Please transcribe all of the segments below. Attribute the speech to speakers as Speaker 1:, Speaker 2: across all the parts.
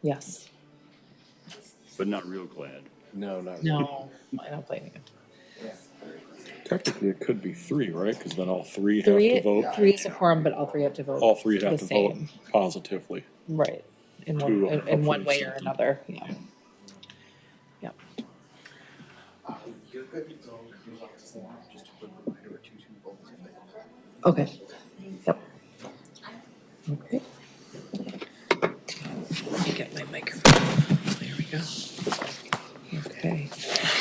Speaker 1: Yes.
Speaker 2: But not real glad.
Speaker 3: No, not really.
Speaker 1: No, I don't blame you.
Speaker 3: Technically, it could be 3, right? Because then all 3 have to
Speaker 1: Three,
Speaker 3: vote.
Speaker 1: three is a quorum, but all 3 have to vote.
Speaker 3: All 3 have
Speaker 1: the
Speaker 3: to vote
Speaker 1: same.
Speaker 3: positively.
Speaker 1: Right, in
Speaker 3: To
Speaker 1: one
Speaker 3: approve
Speaker 1: way or
Speaker 3: something.
Speaker 1: another, yeah. Yep.
Speaker 4: You're good to go. You'd like to say just a quick reminder or two votes if they
Speaker 1: Okay, yep. Okay. Let me get my microphone. There we go. Okay.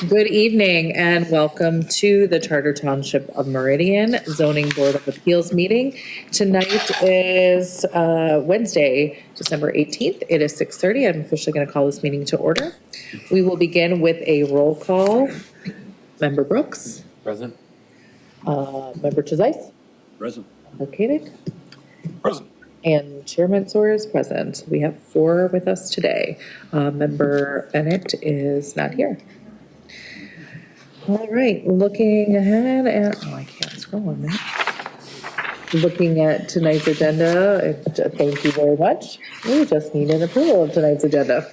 Speaker 1: Good evening and welcome to the Charter Township of Meridian Zoning Board of Appeals meeting. Tonight is Wednesday, December 18th. It is 6:30. I'm officially going to call this meeting to order. We will begin with a roll call. Member Brooks.
Speaker 3: Present.
Speaker 1: Member Chazais.
Speaker 2: Present.
Speaker 1: Member Koenig.
Speaker 3: Present.
Speaker 1: And Chairman Soar is present. We have 4 with us today. Member Bennett is not here. All right, looking ahead at, I can't scroll on that. Looking at tonight's agenda, thank you very much. We just need an approval of tonight's agenda.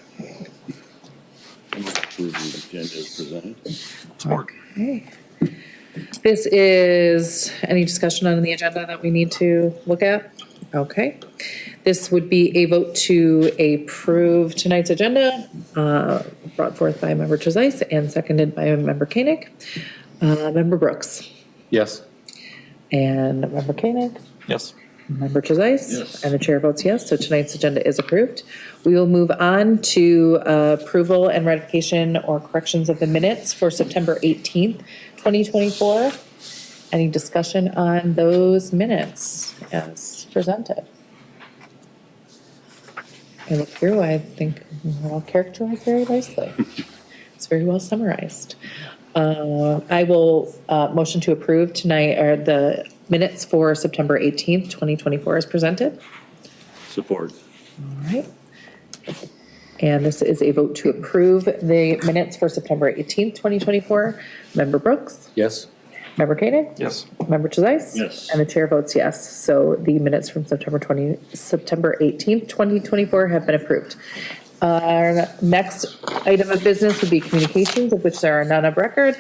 Speaker 2: Approve the agenda as presented.
Speaker 1: Okay. This is, any discussion on the agenda that we need to look at? Okay. This would be a vote to approve tonight's agenda, brought forth by Member Chazais and seconded by Member Koenig. Member Brooks.
Speaker 3: Yes.
Speaker 1: And Member Koenig.
Speaker 3: Yes.
Speaker 1: Member Chazais.
Speaker 2: Yes.
Speaker 1: And the chair votes yes, so tonight's agenda is approved. We will move on to approval and ratification or corrections of the minutes for September 18th, 2024. Any discussion on those minutes as presented? I look through, I think they're all characterized very nicely. It's very well summarized. I will motion to approve tonight, or the minutes for September 18th, 2024 as presented.
Speaker 2: Support.
Speaker 1: All right. And this is a vote to approve the minutes for September 18th, 2024. Member Brooks?
Speaker 3: Yes.
Speaker 1: Member Koenig?
Speaker 3: Yes.
Speaker 1: Member Chazais?
Speaker 2: Yes.
Speaker 1: And the chair votes yes. So the minutes from September 18th, 2024 have been approved. Our next item of business would be communications, of which there are none of record,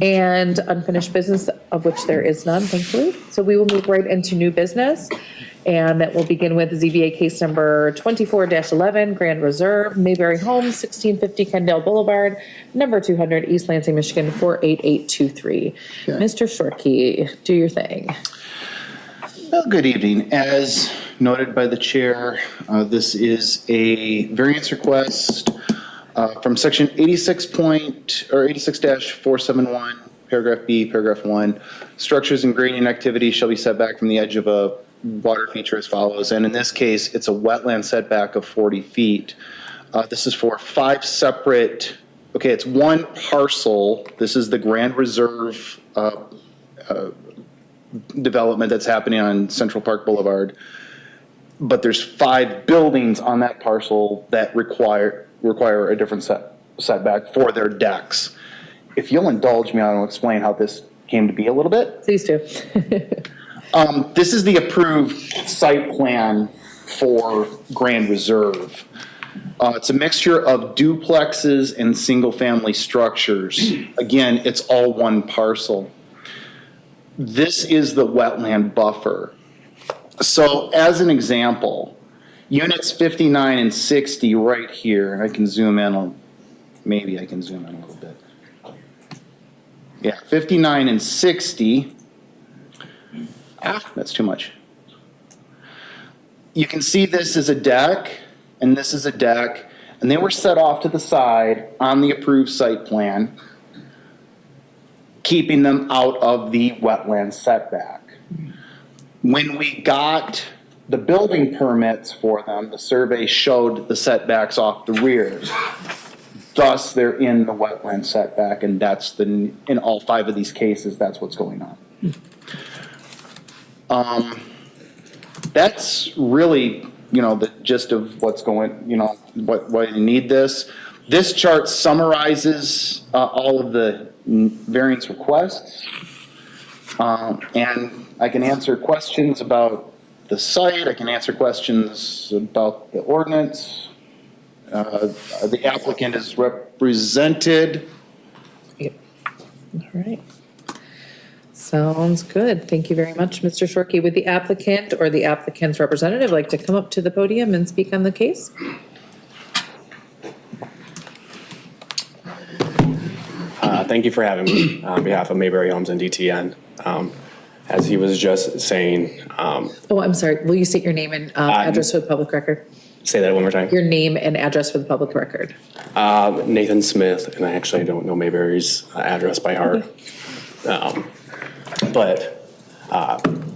Speaker 1: and unfinished business, of which there is none, thankfully. So we will move right into new business. And that will begin with ZBA case number 24-11, Grand Reserve, Mayberry Homes, 1650 Kendall Boulevard, number 200, East Lansing, Michigan, 48823. Mr. Shortkey, do your thing.
Speaker 4: Well, good evening. As noted by the chair, this is a variance request from section 86-471, paragraph B, paragraph 1. Structures and grading activities shall be set back from the edge of a water feature as follows. And in this case, it's a wetland setback of 40 feet. This is for 5 separate, okay, it's one parcel. This is the Grand Reserve development that's happening on Central Park Boulevard. But there's 5 buildings on that parcel that require a different setback for their decks. If you'll indulge me, I'll explain how this came to be a little bit.
Speaker 1: Please do.
Speaker 4: This is the approved site plan for Grand Reserve. It's a mixture of duplexes and single-family structures. Again, it's all one parcel. This is the wetland buffer. So as an example, units 59 and 60 right here, and I can zoom in, maybe I can zoom in a little bit. Yeah, 59 and 60. That's too much. You can see this is a deck, and this is a deck, and they were set off to the side on the approved site plan, keeping them out of the wetland setback. When we got the building permits for them, the survey showed the setbacks off the rear. Thus, they're in the wetland setback, and that's in all 5 of these cases, that's what's going on. That's really, the gist of what's going, why you need this. This chart summarizes all of the variance requests. And I can answer questions about the site. I can answer questions about the ordinance. The applicant is represented.
Speaker 1: Yep. All right. Sounds good. Thank you very much, Mr. Shorkey. Would the applicant or the applicant's representative like to come up to the podium and speak on the case?
Speaker 5: Thank you for having me on behalf of Mayberry Homes and DTN. As he was just saying,
Speaker 1: Oh, I'm sorry. Will you state your name and address for the public record?
Speaker 5: say that one more time.
Speaker 1: Your name and address for the public record.
Speaker 5: Nathan Smith, and I actually don't know Mayberry's address by heart. But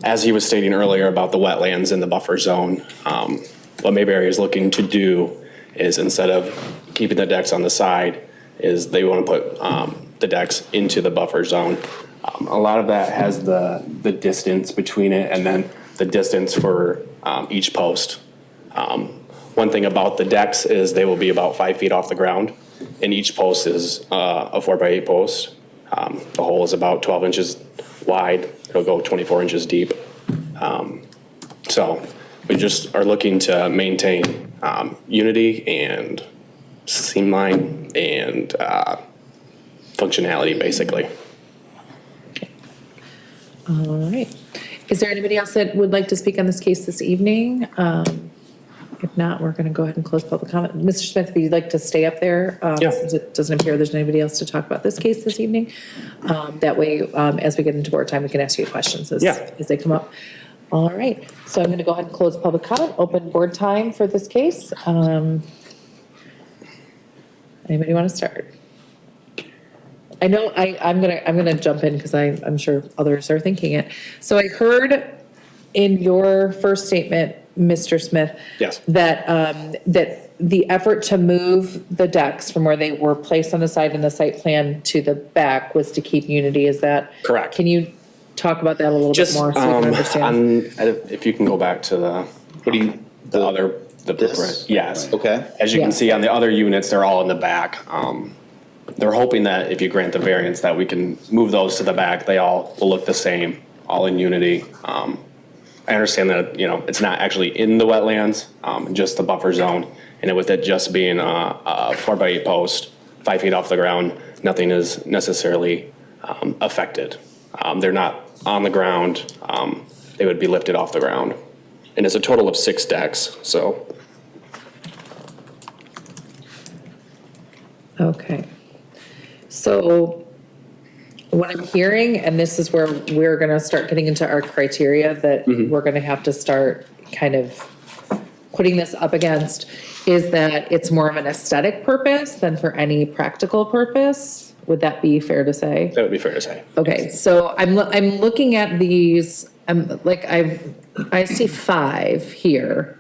Speaker 5: as he was stating earlier about the wetlands in the buffer zone, what Mayberry is looking to do is, instead of keeping the decks on the side, is they want to put the decks into the buffer zone. A lot of that has the distance between it and then the distance for each post. One thing about the decks is they will be about 5 feet off the ground, and each post is a 4x8 post. The hole is about 12 inches wide. It'll go 24 inches deep. So we just are looking to maintain unity and seam line and functionality, basically.
Speaker 1: All right. Is there anybody else that would like to speak on this case this evening? If not, we're going to go ahead and close public comment. Mr. Smith, if you'd like to stay up there,
Speaker 5: Yeah.
Speaker 1: since it doesn't appear there's anybody else to talk about this case this evening. That way, as we get into board time, we can ask you questions as they come up. All right. So I'm going to go ahead and close public comment, open board time for this case. Anybody want to start? I know I'm gonna jump in because I'm sure others are thinking it. So I heard in your first statement, Mr. Smith.
Speaker 5: Yes.
Speaker 1: That that the effort to move the decks from where they were placed on the side in the site plan to the back was to keep unity. Is that
Speaker 5: Correct.
Speaker 1: Can you talk about that a little bit
Speaker 5: Just
Speaker 1: more so we can understand?
Speaker 5: if you can go back to the
Speaker 4: This?
Speaker 5: blueprint. Yes.
Speaker 4: Okay.
Speaker 5: As you
Speaker 1: Yeah.
Speaker 5: can see on the other units, they're all in the back. They're hoping that if you grant the variance that we can move those to the back. They all will look the same, all in unity. I understand that, it's not actually in the wetlands, just the buffer zone. And with it just being a 4x8 post, 5 feet off the ground, nothing is necessarily affected. They're not on the ground. They would be lifted off the ground. And it's a total of 6 decks, so.
Speaker 1: Okay. So what I'm hearing, and this is where we're going to start getting into our criteria that we're going to have to start kind of putting this up against, is that it's more of an aesthetic purpose than for any practical purpose. Would that be fair to say?
Speaker 5: That would be fair to say.
Speaker 1: Okay, so I'm looking at these, I see 5 here.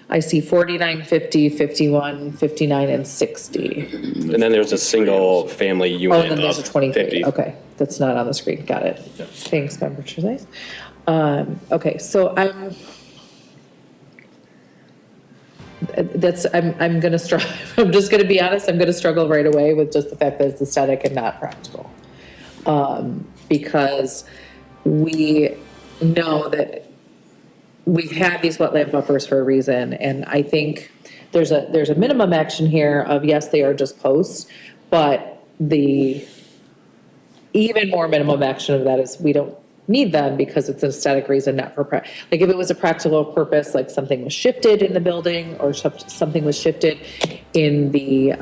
Speaker 1: I see 49, 50, 51, 59, and 60.
Speaker 5: And then there's a single family
Speaker 1: Oh,
Speaker 5: unit
Speaker 1: and then there's a
Speaker 5: of
Speaker 1: 23,
Speaker 5: 50.
Speaker 1: okay, that's not on the screen, got it. Thanks, Member Trezise. Okay, so I'm gonna struggle, I'm just gonna be honest, I'm gonna struggle right away with just the fact that it's aesthetic and not practical. Because we know that we have these wetland buffers for a reason, and I think there's a minimum action here of, yes, they are just posts, but the even more minimum action of that is we don't need them because it's an aesthetic reason, not for, like if it was a practical purpose, like something was shifted in the building or something was shifted in the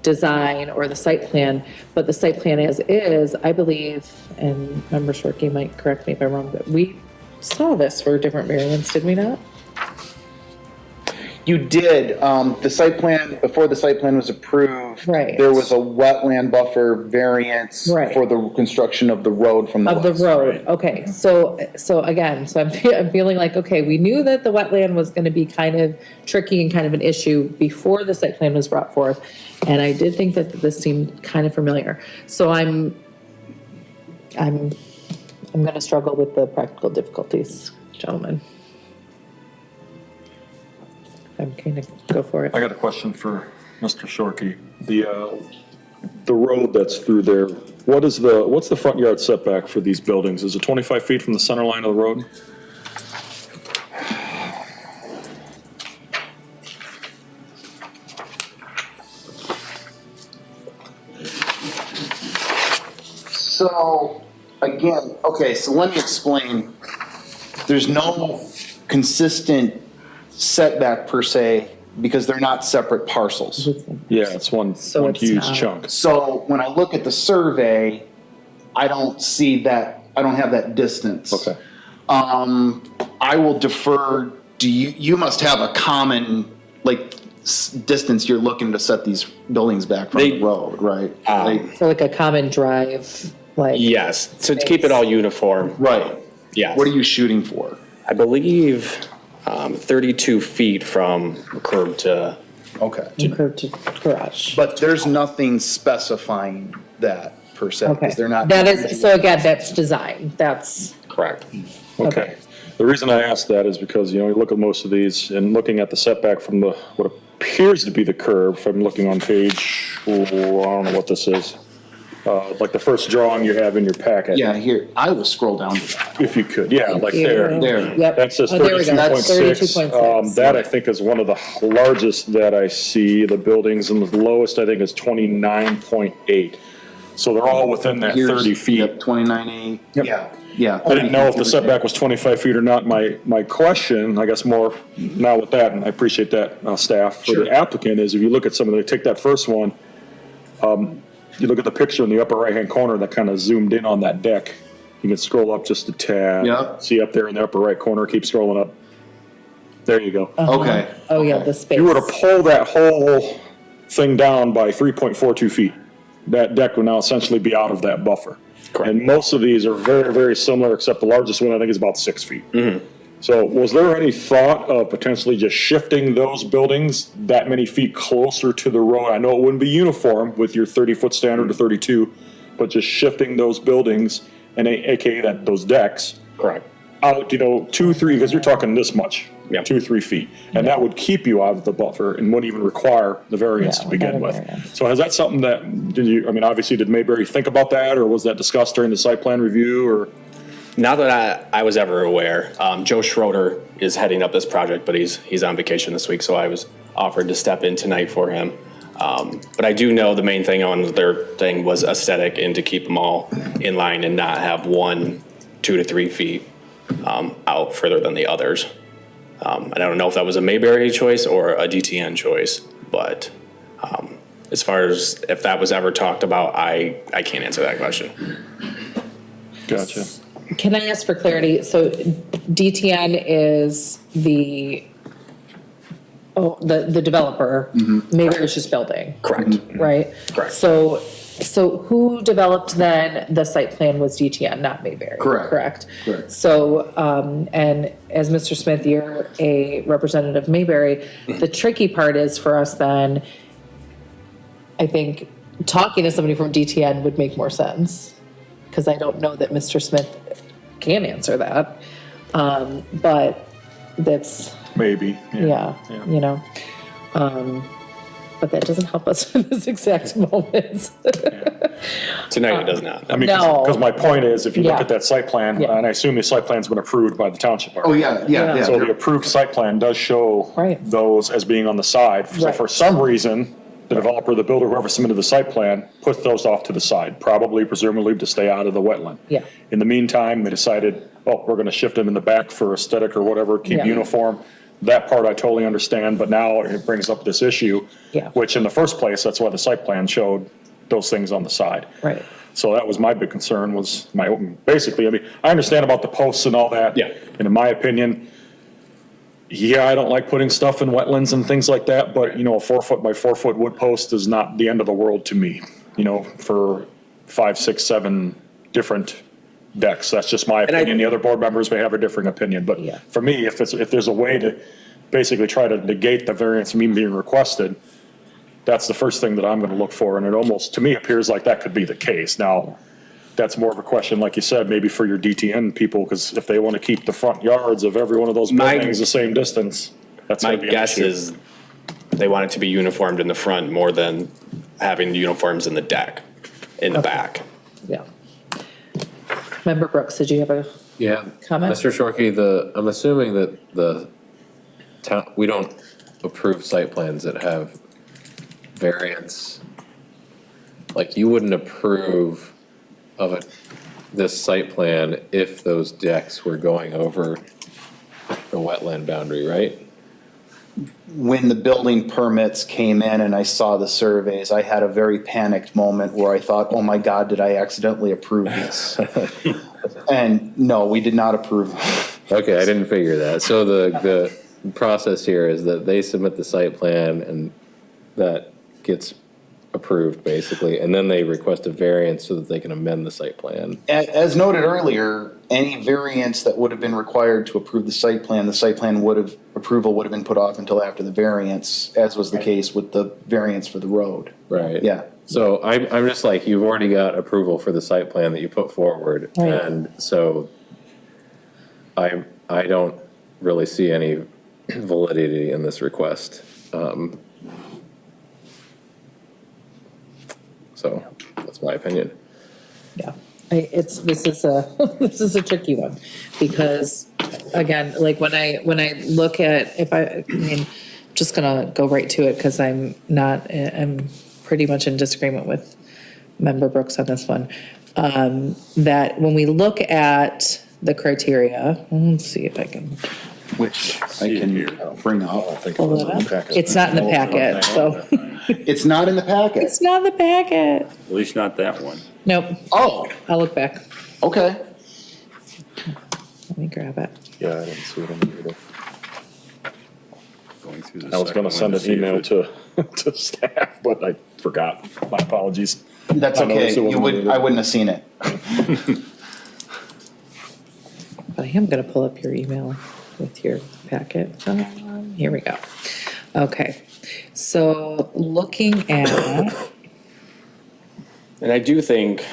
Speaker 1: design or the site plan, but the site plan as is, I believe, and Member Shorkey might correct me if I'm wrong, but we saw this for different variants, did we not?
Speaker 4: You did. The site plan, before the site plan was approved,
Speaker 1: Right.
Speaker 4: there was a wetland buffer variance
Speaker 1: Right.
Speaker 4: for the construction of the road from the
Speaker 1: Of the
Speaker 4: west.
Speaker 1: road, okay, so again, I'm feeling like, okay, we knew that the wetland was gonna be kind of tricky and kind of an issue before the site plan was brought forth, and I did think that this seemed kind of familiar, so I'm gonna struggle with the practical difficulties, gentlemen. I'm gonna go for it.
Speaker 3: I got a question for Mr. Shorkey. The road that's through there, what's the front yard setback for these buildings? Is it 25 feet from the center line of the road?
Speaker 4: So, again, okay, so let me explain. There's no consistent setback per se, because they're not separate parcels.
Speaker 3: Yeah, it's one
Speaker 1: So it's
Speaker 3: huge
Speaker 1: not-
Speaker 3: chunk.
Speaker 4: So when I look at the survey, I don't see that, I don't have that distance.
Speaker 3: Okay.
Speaker 4: I will defer, you must have a common, like, distance you're looking to set these buildings back from the
Speaker 5: They-
Speaker 4: road, right? Like-
Speaker 1: So like a common drive, like.
Speaker 5: Yes, to keep it all uniform.
Speaker 4: Right.
Speaker 5: Yes.
Speaker 4: What are you shooting for?
Speaker 5: I believe 32 feet from curb to,
Speaker 4: Okay.
Speaker 1: Curb to garage.
Speaker 4: But there's nothing specifying that per se,
Speaker 1: Okay.
Speaker 4: because they're not.
Speaker 1: That is, so again, that's design, that's,
Speaker 5: correct.
Speaker 3: Okay. The reason I asked that is because, you look at most of these and looking at the setback from the, what appears to be the curb, if I'm looking on page, I don't know what this is. Like the first drawing you have in your packet.
Speaker 4: Yeah, here, I will scroll down to that.
Speaker 3: If you could, yeah, like there.
Speaker 4: There.
Speaker 1: Yep.
Speaker 3: That says
Speaker 1: Oh, there we go.
Speaker 3: 32.6.
Speaker 1: 32.6.
Speaker 3: That I think is one of the largest that I see, the buildings, and the lowest I think is 29.8. So they're all within that
Speaker 4: Here's-
Speaker 3: 30 feet.
Speaker 4: Yep, 29.8.
Speaker 3: Yep.
Speaker 4: Yeah.
Speaker 3: I didn't know if the setback was 25 feet or not. My question, I guess more now with that, and I appreciate that, staff, for
Speaker 4: Sure.
Speaker 3: the applicant, is if you look at some of the, take that first one, you look at the picture in the upper right-hand corner that kind of zoomed in on that deck. You can scroll up just a tad.
Speaker 4: Yep.
Speaker 3: See up there in the upper right corner, keep scrolling up. There you go.
Speaker 4: Okay.
Speaker 1: oh yeah, the space.
Speaker 3: If you were to pull that whole thing down by 3.42 feet, that deck would now essentially be out of that buffer.
Speaker 5: Correct.
Speaker 3: And most of these are very, very similar, except the largest one I think is about 6 feet. So was there any thought of potentially just shifting those buildings that many feet closer to the road? I know it wouldn't be uniform with your 30-foot standard to 32, but just shifting those buildings and AKA that, those decks
Speaker 5: Correct.
Speaker 3: out, 2, 3, because you're talking this much,
Speaker 5: Yep.
Speaker 3: 2, 3 feet. And that would keep you out of the buffer and wouldn't even require the variance
Speaker 1: Yeah,
Speaker 3: to begin
Speaker 1: without a
Speaker 3: with.
Speaker 1: variance.
Speaker 3: So is that something that, obviously, did Mayberry think about that, or was that discussed during the site plan review, or?
Speaker 5: Not that I was ever aware. Joe Schroeder is heading up this project, but he's on vacation this week, so I was offered to step in tonight for him. But I do know the main thing on their thing was aesthetic and to keep them all in line and not have 1, 2 to 3 feet out further than the others. And I don't know if that was a Mayberry choice or a DTN choice, but as far as if that was ever talked about, I can't answer that question.
Speaker 3: Gotcha.
Speaker 1: Can I ask for clarity? So DTN is the developer, maybe it's just building,
Speaker 5: Correct.
Speaker 1: right?
Speaker 5: Correct.
Speaker 1: So who developed then the site plan was DTN, not Mayberry?
Speaker 4: Correct.
Speaker 1: Correct. So, and as Mr. Smith, you're a representative of Mayberry, the tricky part is for us then, I think, talking to somebody from DTN would make more sense, because I don't know that Mr. Smith can answer that. But that's,
Speaker 3: Maybe.
Speaker 1: yeah, but that doesn't help us in this exact moment.
Speaker 5: Tonight it does not.
Speaker 3: I mean,
Speaker 1: No.
Speaker 3: because my point is, if you look
Speaker 1: Yeah.
Speaker 3: at that site plan,
Speaker 1: Yeah.
Speaker 3: and I assume the site plan's been approved by the township.
Speaker 4: Oh, yeah.
Speaker 3: So the approved site plan does show
Speaker 1: Right.
Speaker 3: those as being on the side. So
Speaker 1: Right.
Speaker 3: for some reason, the developer, the builder, whoever submitted the site plan, put those off to the side, probably presumably to stay out of the wetland.
Speaker 1: Yeah.
Speaker 3: In the meantime, they decided, oh, we're gonna shift them in the back for aesthetic or whatever, keep
Speaker 1: Yeah.
Speaker 3: uniform. That part I totally understand, but now it brings up this issue.
Speaker 1: Yeah.
Speaker 3: Which in the first place, that's why the site plan showed those things on the side.
Speaker 1: Right.
Speaker 3: So that was my big concern basically, I understand about the posts and all that.
Speaker 5: Yeah.
Speaker 3: And in my opinion, yeah, I don't like putting stuff in wetlands and things like that, but a 4-foot by 4-foot wood post is not the end of the world to me, for 5, 6, 7 different decks. That's just my opinion. The other board members may have a different opinion, but
Speaker 1: Yeah.
Speaker 3: for me, if there's a way to basically try to negate the variance from even being requested, that's the first thing that I'm gonna look for, and it almost, to me, appears like that could be the case. Now, that's more of a question, like you said, maybe for your DTN people, because if they want to keep the front yards of every one of those
Speaker 5: My-
Speaker 3: buildings the same distance, that's
Speaker 5: My
Speaker 3: gonna be an
Speaker 5: guess
Speaker 3: issue.
Speaker 5: is they want it to be uniformed in the front more than having uniforms in the deck, in the back.
Speaker 1: Yeah. Member Brooks, did you have a
Speaker 6: Yeah.
Speaker 1: comment?
Speaker 6: Mr. Shorkey, I'm assuming that the town, we don't approve site plans that have variance. Like, you wouldn't approve this site plan if those decks were going over the wetland boundary, right?
Speaker 4: When the building permits came in and I saw the surveys, I had a very panicked moment where I thought, oh my God, did I accidentally approve this? And no, we did not approve.
Speaker 6: Okay, I didn't figure that. So the process here is that they submit the site plan and that gets approved basically, and then they request a variance so that they can amend the site plan.
Speaker 4: As noted earlier, any variance that would have been required to approve the site plan approval would have been put off until after the variance, as was the case with the variance for the road.
Speaker 6: Right.
Speaker 4: Yeah.
Speaker 6: So I'm just like, you've already got approval for the site plan that you put forward.
Speaker 1: Right.
Speaker 6: And so I don't really see any validity in this request. So that's my opinion.
Speaker 1: Yeah, this is a tricky one, because, again, like, when I look at, just gonna go right to it, because I'm pretty much in disagreement with Member Brooks on this one. That when we look at the criteria, let's see if I can
Speaker 4: Which I can bring up.
Speaker 1: pull it up. It's not in the packet, so,
Speaker 4: It's not in the packet.
Speaker 1: it's not in the packet.
Speaker 2: At least not that one.
Speaker 1: Nope,
Speaker 4: Oh,
Speaker 1: I'll look back.
Speaker 4: okay.
Speaker 1: Let me grab it.
Speaker 3: Yeah, I didn't see it in there either.
Speaker 2: Going through the
Speaker 3: I was
Speaker 2: second
Speaker 3: gonna
Speaker 2: one
Speaker 3: send
Speaker 2: to
Speaker 3: an
Speaker 2: see if
Speaker 3: email
Speaker 2: it-
Speaker 3: to staff, but I forgot. My apologies.
Speaker 4: That's
Speaker 3: I noticed
Speaker 4: okay.
Speaker 3: it wasn't in there.
Speaker 4: I wouldn't have seen it.
Speaker 1: But I am gonna pull up your email with your packet. Here we go. Okay, so looking at,
Speaker 5: And I do think,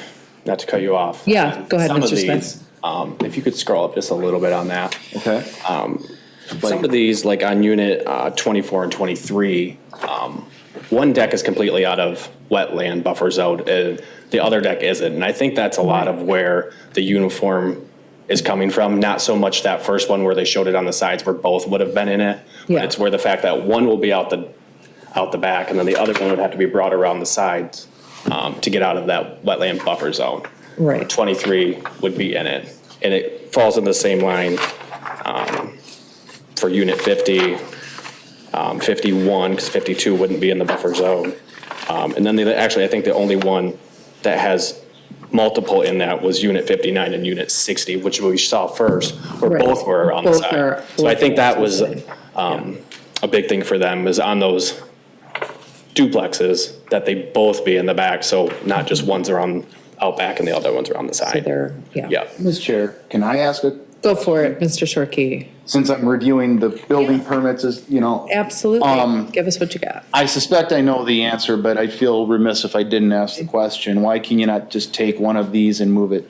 Speaker 5: not to cut you off.
Speaker 1: Yeah, go ahead,
Speaker 5: some of
Speaker 1: Mr. Smith.
Speaker 5: these, if you could scroll up just a little bit on that.
Speaker 4: Okay.
Speaker 5: Some of these, like on unit 24 and 23, one deck is completely out of wetland buffer zone, the other deck isn't. And I think that's a lot of where the uniform is coming from, not so much that first one where they showed it on the sides where both would have been in it.
Speaker 1: Yeah.
Speaker 5: But it's where the fact that one will be out the back, and then the other one would have to be brought around the sides to get out of that wetland buffer zone.
Speaker 1: right,
Speaker 5: 23 would be in it, and it falls in the same line for unit 50, 51, because 52 wouldn't be in the buffer zone. And then actually, I think the only one that has multiple in that was unit 59 and unit 60, which we saw first, where
Speaker 1: Right.
Speaker 5: both were around the
Speaker 1: Both
Speaker 5: side.
Speaker 1: are-
Speaker 5: So I
Speaker 1: both
Speaker 5: think
Speaker 1: are
Speaker 5: that was
Speaker 1: outside.
Speaker 5: a big thing for them, is on those duplexes, that they both be in the back, so not just one's around out back and the other one's around the
Speaker 1: so
Speaker 5: side.
Speaker 1: they're, yeah.
Speaker 5: Yeah.
Speaker 4: Ms. Chair, can I ask
Speaker 1: Go for it, Mr. Shorkey.
Speaker 4: since I'm reviewing the building permits,
Speaker 1: Absolutely, give us what you got.
Speaker 4: I suspect I know the answer, but I'd feel remiss if I didn't ask the question. Why can you not just take one of these and move it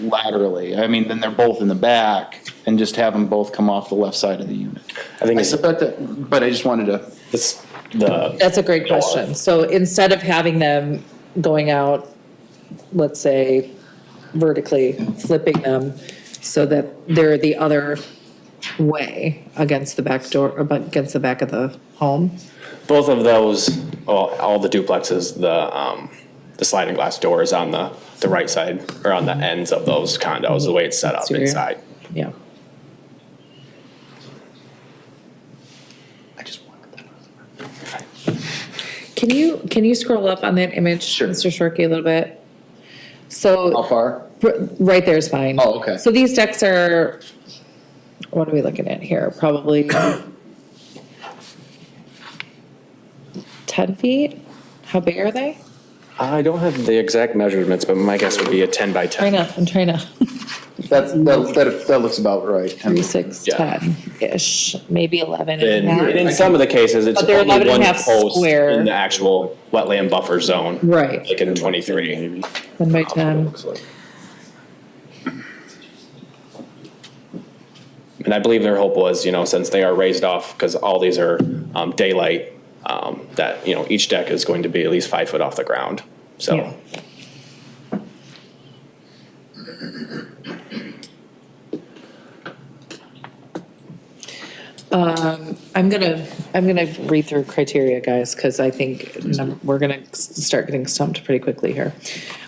Speaker 4: laterally? I mean, then they're both in the back and just have them both come off the left side of the unit.
Speaker 5: I think
Speaker 4: I
Speaker 5: it's
Speaker 4: suspect that, but I just wanted to,
Speaker 1: That's a great question. So instead of having them going out, let's say vertically, flipping them so that they're the other way against the back door, or against the back of the home.
Speaker 5: both of those, well, all the duplexes, the sliding glass door is on the right side, or on the ends of those condos, the way it's set up
Speaker 1: Exterior.
Speaker 5: inside.
Speaker 1: Yeah.
Speaker 4: I just wanted that.
Speaker 1: Can you scroll up on that image,
Speaker 4: Sure.
Speaker 1: Mr. Shorkey, a little bit? So.
Speaker 4: How far?
Speaker 1: Right there is fine.
Speaker 4: Oh, okay.
Speaker 1: So these decks are, what are we looking at here? Probably 10 feet? How big are they?
Speaker 5: I don't have the exact measurements, but my guess would be a 10 by 10.
Speaker 1: I'm trying to,
Speaker 4: That looks about right.
Speaker 1: 3, 6,
Speaker 5: Yeah.
Speaker 1: 10-ish, maybe 11 and
Speaker 5: And
Speaker 1: a
Speaker 5: in
Speaker 1: half.
Speaker 5: some of the cases, it's
Speaker 1: But they're
Speaker 5: only
Speaker 1: 11 and
Speaker 5: one
Speaker 1: a half
Speaker 5: post
Speaker 1: square.
Speaker 5: in the actual wetland buffer zone.
Speaker 1: Right,
Speaker 5: Like in 23.
Speaker 2: Maybe.
Speaker 1: 1 by 10.
Speaker 6: Looks like.
Speaker 5: And I believe their hope was, since they are raised off, because all these are daylight, that, each deck is going to be at least 5 foot off the ground. So.
Speaker 1: Yeah. I'm gonna read through criteria, guys, because I think we're gonna start getting stumped pretty quickly here.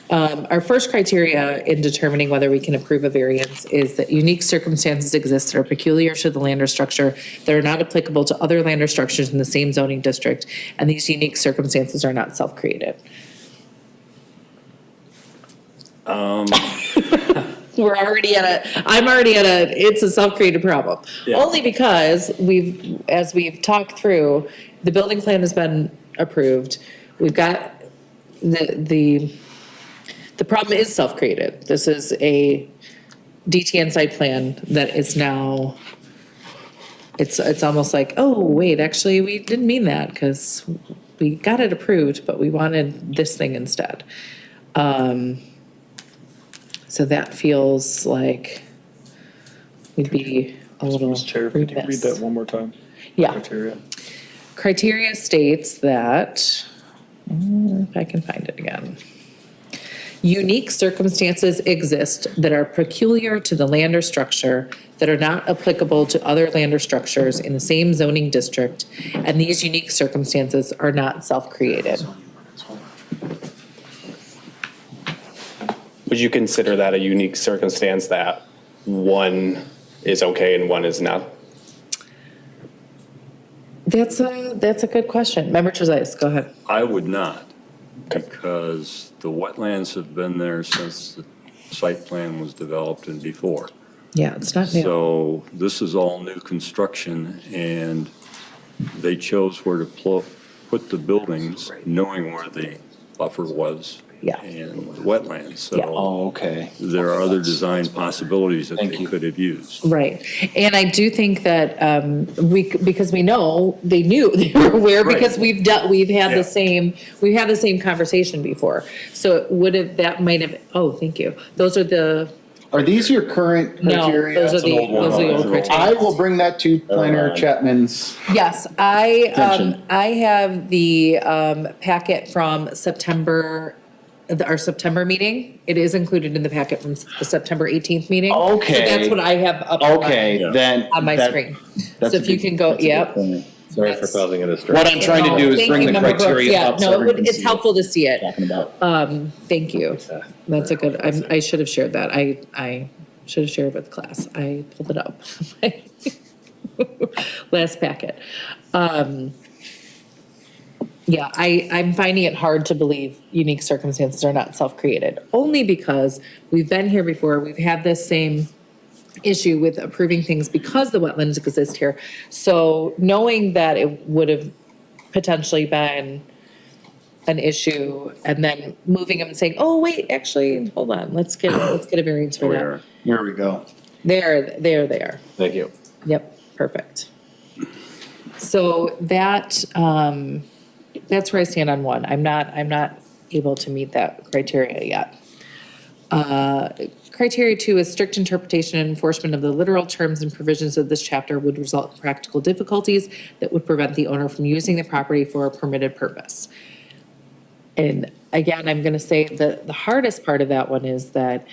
Speaker 1: Our first criteria in determining whether we can approve a variance is that unique circumstances exist that are peculiar to the land or structure that are not applicable to other land or structures in the same zoning district, and these unique circumstances are not self-created. We're already I'm already at it's a self-created problem.
Speaker 2: Yeah.
Speaker 1: Only because as we've talked through, the building plan has been approved. We've got the problem is self-created. This is a DTN site plan that is now, it's almost like, oh, wait, actually, we didn't mean that because we got it approved, but we wanted this thing instead. So that feels like we'd be a little
Speaker 3: Mr. Chair, could you read
Speaker 1: remiss.
Speaker 3: that one more time?
Speaker 1: Yeah.
Speaker 3: Criteria.
Speaker 1: Criteria states that, if I can find it again. Unique circumstances exist that are peculiar to the land or structure that are not applicable to other land or structures in the same zoning district, and these unique circumstances are not self-created.
Speaker 5: Would you consider that a unique circumstance that one is okay and one is not?
Speaker 1: That's a good question. Member Trezise, go ahead.
Speaker 2: I would not, because the wetlands have been there since the site plan was developed and before.
Speaker 1: Yeah, it's not new.
Speaker 2: So this is all new construction, and they chose where to put the buildings, knowing where the buffer was.
Speaker 1: Yeah.
Speaker 2: And the wetlands,
Speaker 1: Yeah.
Speaker 2: so
Speaker 4: Oh, okay.
Speaker 2: there are other design possibilities that
Speaker 4: Thank
Speaker 2: they
Speaker 4: you.
Speaker 2: could have used.
Speaker 1: Right. And I do think that because we know, they knew, they were aware, because we've had
Speaker 2: Yeah.
Speaker 1: the same conversation before. So that might have, oh, thank you. Those are the,
Speaker 4: Are these your current
Speaker 1: no,
Speaker 4: criteria?
Speaker 1: those are the old criteria.
Speaker 4: I will bring that to Planner Chapman's.
Speaker 1: Yes,
Speaker 4: Attention.
Speaker 1: I have the packet from September, our September meeting. It is included in the packet from the September 18th meeting.
Speaker 4: Okay.
Speaker 1: So that's what I have up
Speaker 4: Okay,
Speaker 2: Yeah.
Speaker 4: then.
Speaker 1: on my
Speaker 4: that-
Speaker 1: screen.
Speaker 4: that's
Speaker 1: So
Speaker 4: a
Speaker 1: if you
Speaker 4: good-
Speaker 1: can go,
Speaker 4: that's a good
Speaker 1: yep.
Speaker 4: point.
Speaker 6: Sorry for
Speaker 1: That's-
Speaker 6: causing a distraction.
Speaker 4: What I'm trying to do is
Speaker 1: Thank
Speaker 4: bring
Speaker 1: you,
Speaker 4: the
Speaker 1: Member Brooks.
Speaker 4: criteria
Speaker 1: Yeah,
Speaker 4: up so
Speaker 1: no,
Speaker 4: everyone can
Speaker 1: it's
Speaker 4: see
Speaker 1: helpful to see it.
Speaker 4: what we're talking about.
Speaker 1: Thank you. That's a good, I should have shared that. I should have shared with class. I pulled it up. Last packet. Yeah, I'm finding it hard to believe unique circumstances are not self-created, only because we've been here before. We've had this same issue with approving things because the wetlands exist here. So knowing that it would have potentially been an issue and then moving them and saying, oh, wait, actually, hold on, let's get a variance for that.
Speaker 2: Where
Speaker 4: Here we go.
Speaker 1: There they are.
Speaker 6: Thank you.
Speaker 1: Yep, perfect. So that's where I stand on one. I'm not able to meet that criteria yet. Criteria 2 is strict interpretation and enforcement of the literal terms and provisions of this chapter would result in practical difficulties that would prevent the owner from using the property for a permitted purpose. And again, I'm gonna say that the hardest part of that one is that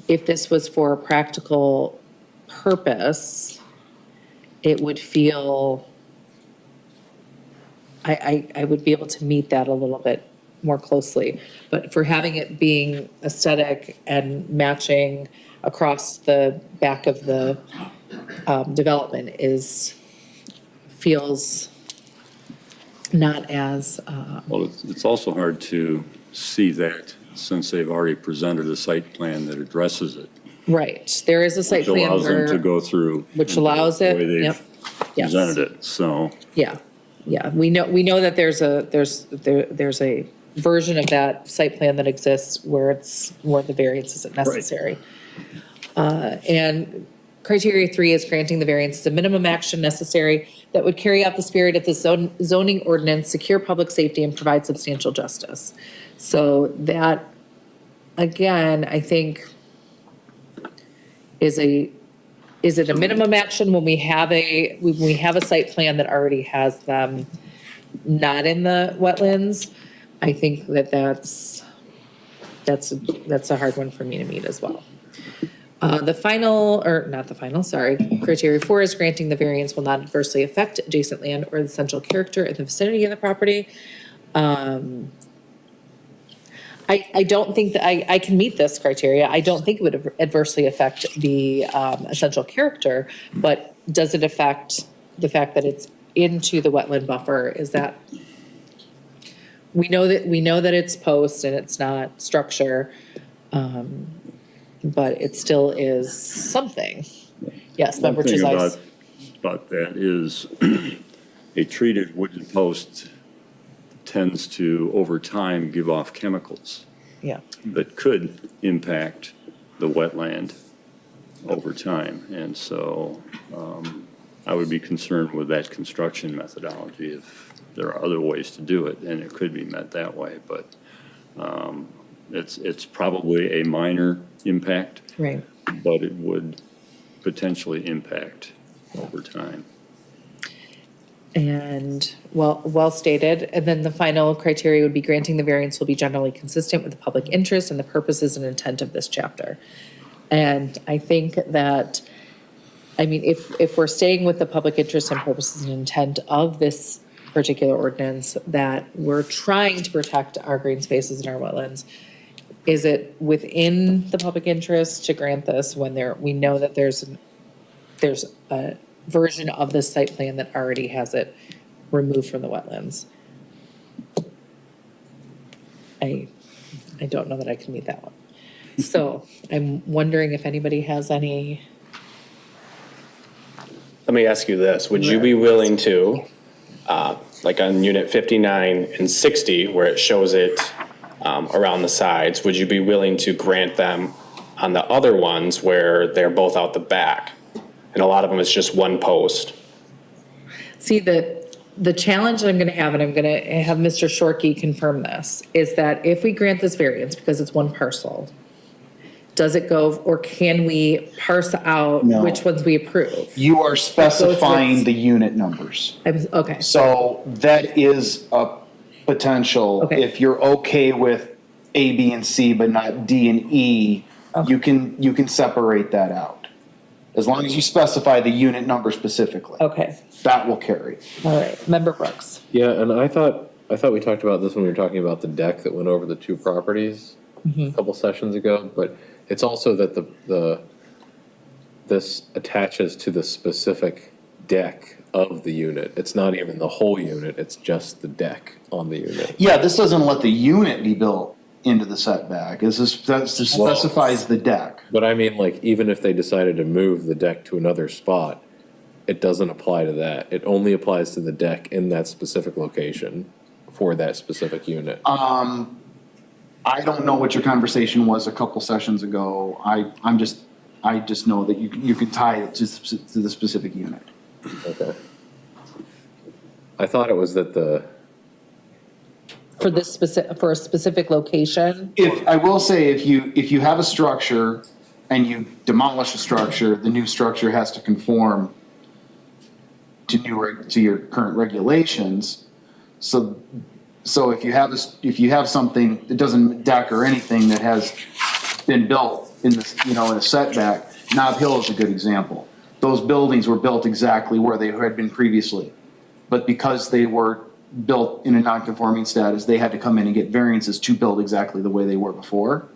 Speaker 1: if this was for a practical purpose, it would feel, I would be able to meet that a little bit more closely. But for having it being aesthetic and matching across the back of the development feels not as,
Speaker 2: Well, it's also hard to see that since they've already presented a site plan that addresses it.
Speaker 1: right. There is a site
Speaker 2: Which
Speaker 1: plan
Speaker 2: allows them to
Speaker 1: where,
Speaker 2: go through.
Speaker 1: which allows it,
Speaker 2: The way they've
Speaker 1: yep. Yes.
Speaker 2: presented it, so.
Speaker 1: Yeah, we know that there's a version of that site plan that exists where the variance isn't necessary. And criteria 3 is granting the variance is a minimum action necessary that would carry out the spirit of the zoning ordinance, secure public safety, and provide substantial justice. So that, again, I think is it a minimum action when we have a site plan that already has them not in the wetlands? I think that's a hard one for me to meet as well. Criteria 4 is granting the variance will not adversely affect adjacent land or the central character in the vicinity of the property. I don't think that I can meet this criteria. I don't think it would adversely affect the essential character, but does it affect the fact that it's into the wetland buffer? Is that, we know that it's post and it's not structure, but it still is something. Yes, member
Speaker 2: One thing
Speaker 1: Trezise.
Speaker 2: about that is a treated wooden post tends to, over time, give off chemicals
Speaker 1: Yeah,
Speaker 2: that could impact the wetland over time. And so I would be concerned with that construction methodology if there are other ways to do it, and it could be met that way. But it's probably a minor impact,
Speaker 1: right.
Speaker 2: but it would potentially impact over time.
Speaker 1: And well stated. And then the final criteria would be granting the variance will be generally consistent with the public interest and the purposes and intent of this chapter. And I think that, I mean, if we're staying with the public interest and purposes and intent of this particular ordinance, that we're trying to protect our green spaces and our wetlands, is it within the public interest to grant this when we know that there's a version of this site plan that already has it removed from the wetlands? I don't know that I can meet that one. So I'm wondering if anybody has any.
Speaker 5: Let me ask you this, would you be willing to, like on unit 59 and 60, where it shows it around the sides, would you be willing to grant them on the other ones where they're both out the back? And a lot of them is just one post.
Speaker 1: See, the challenge that I'm gonna have, and I'm gonna have Mr. Shorkey confirm this, is that if we grant this variance, because it's one parcel, does it go, or can we parse out
Speaker 4: No.
Speaker 1: which ones we approve?
Speaker 4: You are specifying
Speaker 1: with-
Speaker 4: the unit numbers.
Speaker 1: Okay,
Speaker 4: So that is a potential.
Speaker 1: Okay.
Speaker 4: If you're okay with A, B, and C, but not D and E, you can separate that out. As long as you specify the unit number specifically,
Speaker 1: okay,
Speaker 4: that will carry.
Speaker 1: all right, Member Brooks.
Speaker 6: Yeah, and I thought we talked about this when we were talking about the deck that went over the two properties a couple sessions ago, but it's also that this attaches to the specific deck of the unit. It's not even the whole unit, it's just the deck on the unit.
Speaker 4: Yeah, this doesn't let the unit be built into the setback. This specifies the deck.
Speaker 6: But I mean, like, even if they decided to move the deck to another spot, it doesn't apply to that. It only applies to the deck in that specific location for that specific unit.
Speaker 4: I don't know what your conversation was a couple sessions ago. I just know that you can tie it to the specific unit.
Speaker 6: Okay. I thought it was that
Speaker 1: For this for a specific location,
Speaker 4: I will say, if you have a structure and you demolish a structure, the new structure has to conform to your current regulations. So if you have something that doesn't deck or anything that has been built in this, in a setback, Nob Hill is a good example. Those buildings were built exactly where they had been previously, but because they were built in a non-conforming status, they had to come in and get variances to build exactly the way they were before.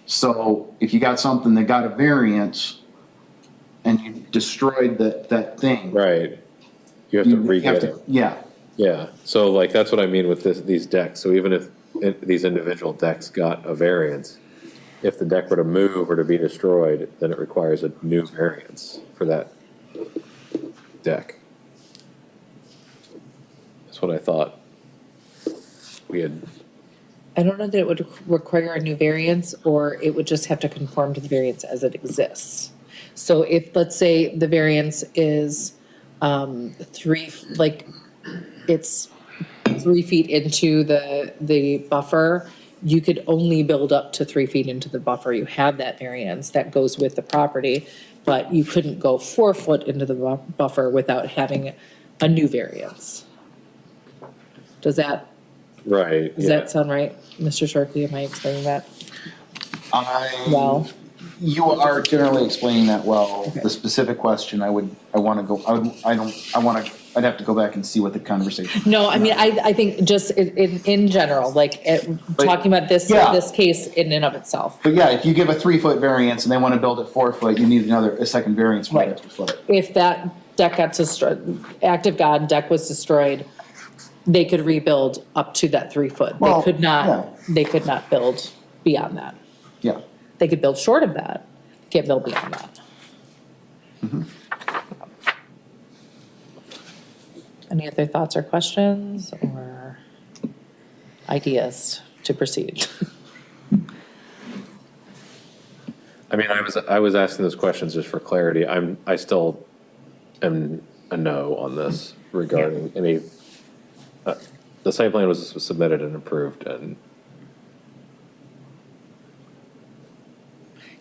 Speaker 4: So if you got something that got a variance and you destroyed that thing.
Speaker 6: right. You have to
Speaker 4: you
Speaker 6: re-get
Speaker 4: have to-
Speaker 6: it.
Speaker 4: Yeah,
Speaker 6: Yeah, so like, that's what I mean with these decks. So even if these individual decks got a variance, if the deck were to move or to be destroyed, then it requires a new variance for that deck. That's what I thought we had.
Speaker 1: I don't know that it would require a new variance, or it would just have to conform to the variance as it exists. So if, let's say, the variance is it's 3 feet into the buffer, you could only build up to 3 feet into the buffer. You have that variance that goes with the property, but you couldn't go 4 foot into the buffer without having a new variance. Does that
Speaker 6: Right.
Speaker 1: sound right, Mr. Sharkey? Am I explaining that
Speaker 4: I.
Speaker 1: well?
Speaker 4: You are generally explaining that well.
Speaker 1: Okay.
Speaker 4: The specific question, I want to I'd have to go back and see what the conversation.
Speaker 1: No, I mean, I think just in general, like, talking about this,
Speaker 4: Yeah.
Speaker 1: this case in and of itself.
Speaker 4: But yeah, if you give a 3-foot variance and they want to build it 4 foot, you need a second variance for
Speaker 1: Right.
Speaker 4: that 2 foot.
Speaker 1: If that deck got destroyed, act of God deck was destroyed, they could rebuild up to that 3 foot.
Speaker 4: Well,
Speaker 1: They could not build beyond that.
Speaker 4: Yeah.
Speaker 1: They could build short of that, can't build beyond that. Any other thoughts or questions or ideas to proceed?
Speaker 6: I mean, I was asking those questions just for clarity. I still am a no on this regarding any, the site plan was submitted and approved, and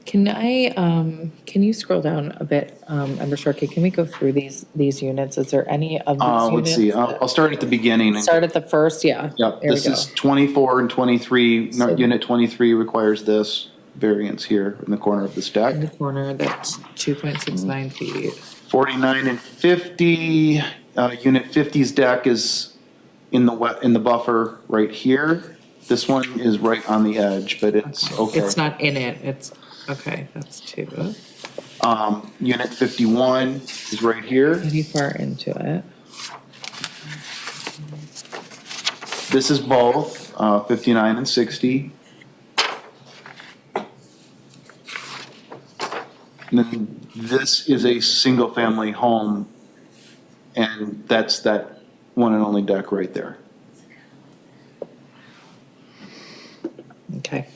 Speaker 1: Can you scroll down a bit, under shortcut, can we go through these units? Is there any of these units?
Speaker 4: Let's see, I'll start at the beginning.
Speaker 1: Start at the first, yeah.
Speaker 4: Yep,
Speaker 1: There we
Speaker 4: this
Speaker 1: go.
Speaker 4: is 24 and 23,
Speaker 1: So-
Speaker 4: unit 23 requires this variance here in the corner of this
Speaker 1: In the
Speaker 4: deck.
Speaker 1: corner, that's 2.69 feet.
Speaker 4: 49 and 50, unit 50's deck is in the buffer right here. This one is right on the edge, but it's okay.
Speaker 1: It's not in it, it's, okay, that's two.
Speaker 4: Unit 51 is right here.
Speaker 1: Pretty far into it.
Speaker 4: This is both, 59 and 60. And then this is a single-family home, and that's that one and only deck right there.
Speaker 1: Okay.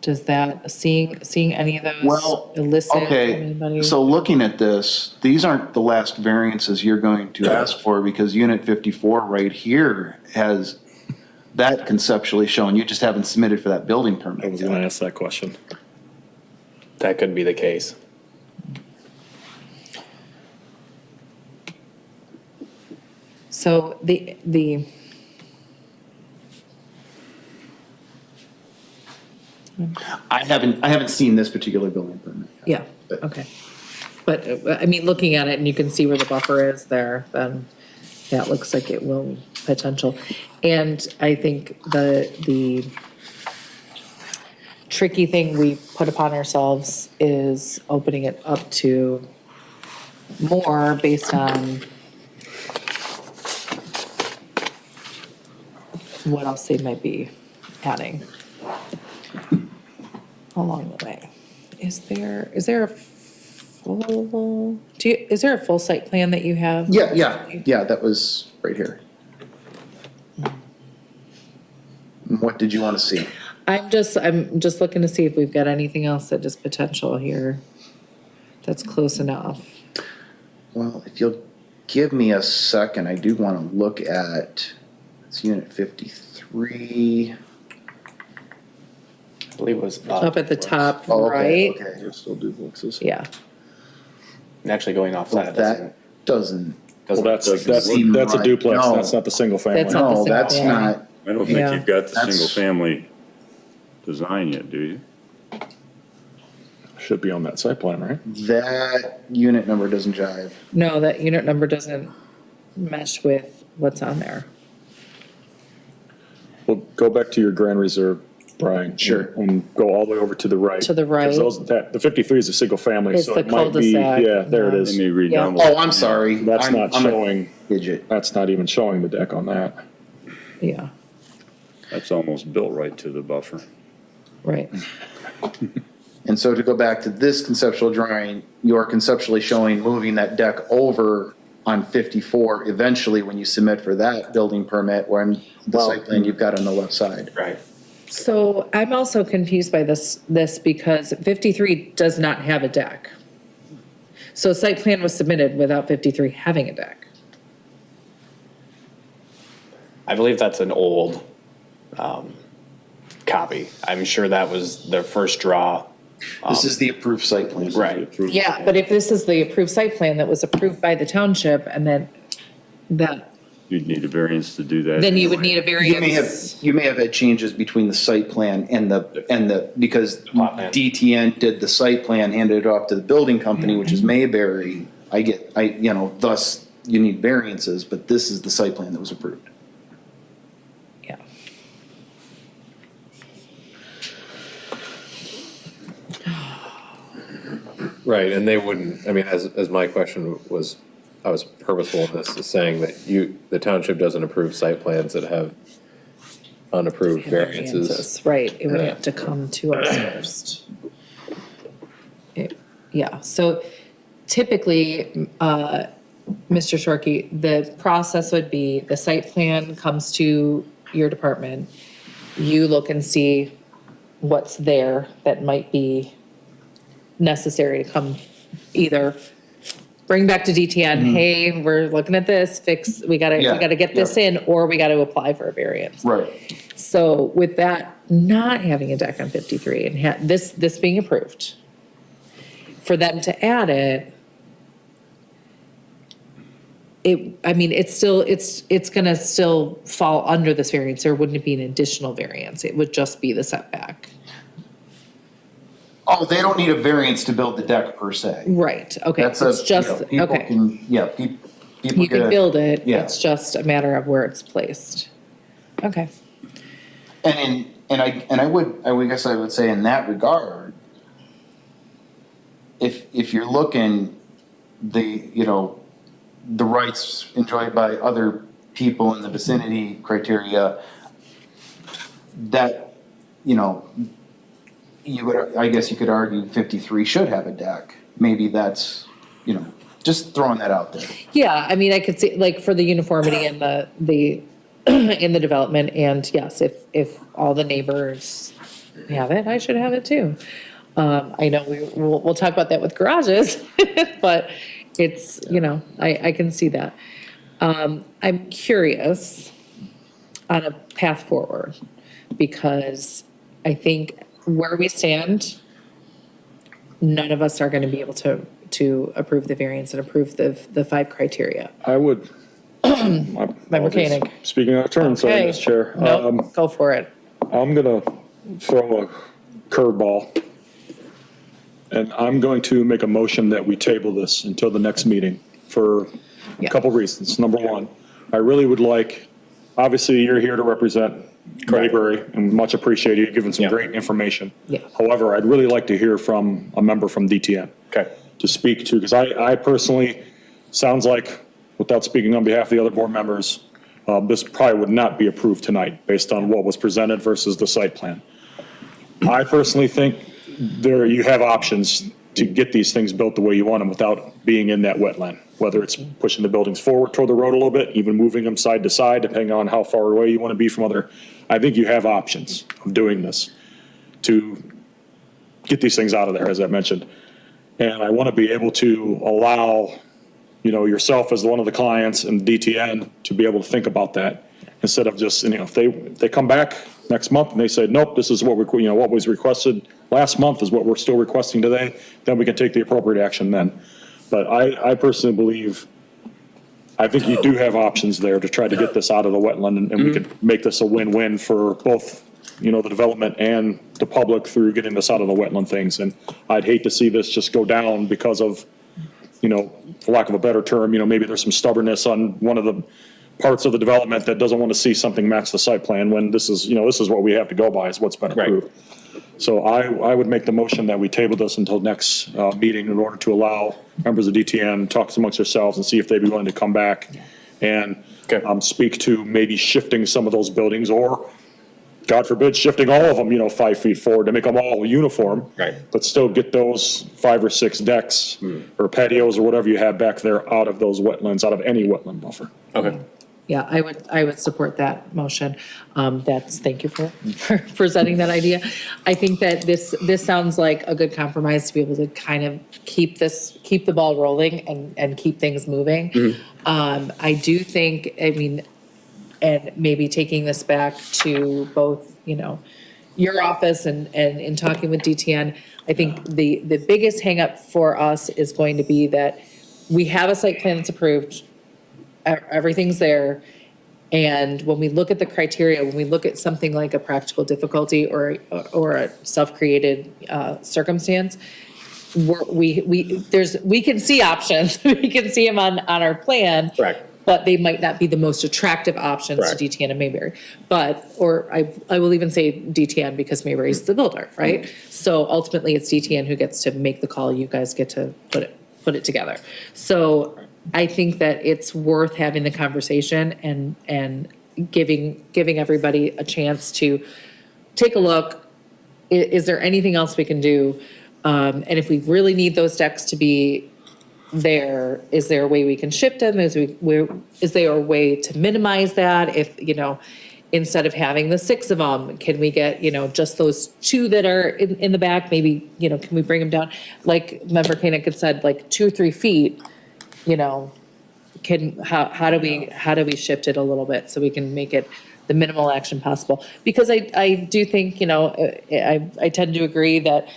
Speaker 1: Does that, seeing any of those
Speaker 4: Well,
Speaker 1: elicit
Speaker 4: okay,
Speaker 1: anybody?
Speaker 4: so looking at this, these aren't the last variances you're going to ask for, because unit 54 right here has that conceptually shown, you just haven't submitted for that building
Speaker 3: I
Speaker 4: permit
Speaker 3: was
Speaker 4: yet.
Speaker 3: gonna ask that question.
Speaker 5: That could be the case.
Speaker 1: So the,
Speaker 4: I haven't seen this particular building permit yet.
Speaker 1: yeah, okay. But, I mean, looking at it and you can see where the buffer is there, then that looks like it will potential. And I think the tricky thing we put upon ourselves is opening it up to more based on what else they might be adding along the way. Is there a full, is there a full site plan that you have?
Speaker 4: Yeah, that was right here. What did you want to see?
Speaker 1: I'm just looking to see if we've got anything else that is potential here that's close enough.
Speaker 4: Well, if you'll give me a second, I do want to look at, it's unit 53.
Speaker 5: I believe it was
Speaker 1: Up at the top,
Speaker 4: Oh, okay,
Speaker 1: right?
Speaker 4: okay.
Speaker 3: There's still duplexes.
Speaker 1: Yeah,
Speaker 5: actually going off
Speaker 4: Well,
Speaker 5: that.
Speaker 4: that doesn't,
Speaker 3: Well, that's
Speaker 4: seem
Speaker 3: a
Speaker 4: right.
Speaker 3: duplex,
Speaker 4: No.
Speaker 3: that's not the single family.
Speaker 1: That's not the
Speaker 4: no,
Speaker 1: single
Speaker 4: that's
Speaker 1: family.
Speaker 4: not,
Speaker 2: I don't think
Speaker 1: Yeah.
Speaker 2: you've got the
Speaker 4: That's-
Speaker 2: single-family design yet, do you?
Speaker 3: Should be on that site plan, right?
Speaker 4: that unit number doesn't jive.
Speaker 1: no, that unit number doesn't mesh with what's on there.
Speaker 3: Well, go back to your Grand Reserve, Brian.
Speaker 4: Sure.
Speaker 3: And go all the way over to the right.
Speaker 1: To the right.
Speaker 3: 'Cause the 53 is a single family,
Speaker 1: It's
Speaker 3: so
Speaker 1: the
Speaker 3: it might be,
Speaker 1: cul-de-sac.
Speaker 3: yeah, there it
Speaker 2: Let
Speaker 3: is.
Speaker 2: me read
Speaker 1: Yeah.
Speaker 2: down. the-
Speaker 4: Oh, I'm sorry.
Speaker 3: That's not
Speaker 4: I'm a
Speaker 3: showing,
Speaker 4: Digit.
Speaker 3: that's not even showing the deck on that.
Speaker 1: Yeah,
Speaker 2: That's almost built right to the buffer.
Speaker 1: right.
Speaker 4: And so to go back to this conceptual drawing, you're conceptually showing moving that deck over on 54 eventually when you submit for that building permit, where on the site plan you've got on the left side.
Speaker 5: Right.
Speaker 1: So I'm also confused by this because 53 does not have a deck. So site plan was submitted without 53 having a deck.
Speaker 5: I believe that's an old copy. I'm sure that was their first draw.
Speaker 4: This is the approved site plan.
Speaker 5: Right.
Speaker 1: Yeah, but if this is the approved site plan that was approved by the township and then that,
Speaker 2: You'd need a variance to do that.
Speaker 1: then you would
Speaker 2: anyway.
Speaker 1: need a
Speaker 4: You may have,
Speaker 1: variance.
Speaker 4: you may have had changes between the site plan and the, because
Speaker 5: Plot plan.
Speaker 4: DTN did the site plan, handed it off to the building company, which is Mayberry. Thus you need variances, but this is the site plan that was approved.
Speaker 1: Yeah.
Speaker 6: Right, and they wouldn't, I mean, as my question was, I was purposeful in this, is saying that the township doesn't approve site plans that have unapproved variances.
Speaker 1: Right, it would have to come to us first. Yeah, so typically, Mr. Shorkey, the process would be the site plan comes to your department. You look and see what's there that might be necessary to come either bring back to DTN, hey, we're looking at this, we gotta get this in, or we gotta apply for a variance.
Speaker 4: Right.
Speaker 1: So with that, not having a deck on 53 and this being approved, for them to add it, it's gonna still fall under this variance. There wouldn't be an additional variance. It would just be the setback.
Speaker 4: Oh, they don't need a variance to build the deck per se.
Speaker 1: Right, okay.
Speaker 4: That's
Speaker 1: It's just,
Speaker 4: people
Speaker 1: okay.
Speaker 4: can, yeah, people
Speaker 1: You can
Speaker 4: get
Speaker 1: build it,
Speaker 4: yeah.
Speaker 1: it's just a matter of where it's placed. Okay.
Speaker 4: And I guess I would say in that regard, if you're looking, the rights enjoyed by other people in the vicinity criteria, that, I guess you could argue 53 should have a deck. Maybe that's, just throwing that out there.
Speaker 1: Yeah, I mean, I could see, like, for the uniformity in the in the development, and yes, if all the neighbors have it, I should have it too. I know we'll talk about that with garages, but it's, I can see that. I'm curious on a path forward, because I think where we stand, none of us are gonna be able to approve the variance and approve the 5 criteria.
Speaker 3: I would. My
Speaker 1: mechanic.
Speaker 3: Speaking out of turn, sorry,
Speaker 1: Okay.
Speaker 3: Ms. Chair.
Speaker 1: Nope, go for it.
Speaker 3: I'm gonna throw a curveball. And I'm going to make a motion that we table this until the next meeting for
Speaker 1: Yeah.
Speaker 3: a couple reasons. Number one, I really would like, obviously, you're here to represent Mayberry, and much appreciated, you've given some
Speaker 5: Yeah.
Speaker 3: great information.
Speaker 1: Yeah.
Speaker 3: However, I'd really like to hear from a member from DTN.
Speaker 5: Okay.
Speaker 3: To speak to, because I personally, sounds like, without speaking on behalf of the other board members, this probably would not be approved tonight based on what was presented versus the site plan. I personally think you have options to get these things built the way you want them without being in that wetland, whether it's pushing the buildings forward toward the road a little bit, even moving them side to side, depending on how far away you want to be from other. I think you have options of doing this to get these things out of there, as I mentioned. And I want to be able to allow, yourself as one of the clients and DTN to be able to think about that instead of just, if they come back next month and they say, nope, this is what what was requested last month is what we're still requesting today, then we can take the appropriate action then. But I personally believe, I think you do have options there to try to get this out of the wetland, and we could make this a win-win for both, the development and the public through getting this out of the wetland things. And I'd hate to see this just go down because of, for lack of a better term, maybe there's some stubbornness on one of the parts of the development that doesn't want to see something match the site plan when this is, this is what we have to go by, is what's been
Speaker 5: Right.
Speaker 3: approved. So I would make the motion that we table this until next meeting in order to allow members of DTN talk amongst themselves and see if they'd be willing to come back and
Speaker 5: Okay.
Speaker 3: speak to maybe shifting some of those buildings, or God forbid, shifting all of them, 5 feet forward to make them all uniform.
Speaker 5: Right.
Speaker 3: But still get those 5 or 6 decks or patios or whatever you have back there out of those wetlands, out of any wetland buffer.
Speaker 5: Okay.
Speaker 1: Yeah, I would support that motion. Thank you for presenting that idea. I think that this sounds like a good compromise to be able to kind of keep the ball rolling and keep things moving. I do think, and maybe taking this back to both, your office and in talking with DTN, I think the biggest hangup for us is going to be that we have a site plan that's approved. Everything's there. And when we look at the criteria, when we look at something like a practical difficulty or a self-created circumstance, we can see options, we can see them on our plan.
Speaker 5: Correct.
Speaker 1: But they might not be the most attractive options to
Speaker 5: Correct.
Speaker 1: DTN and Mayberry. But, or I will even say DTN because Mayberry's the builder, right? So ultimately, it's DTN who gets to make the call, you guys get to put it together. So I think that it's worth having the conversation and giving everybody a chance to take a look. Is there anything else we can do? And if we really need those decks to be there, is there a way we can shift them? Is there a way to minimize that? If, instead of having the 6 of them, can we get, just those 2 that are in the back? Maybe, can we bring them down? Like Member Koenig had said, like 2 or 3 feet, how do we shift it a little bit so we can make it the minimal action possible? Because I do think, I tend to agree that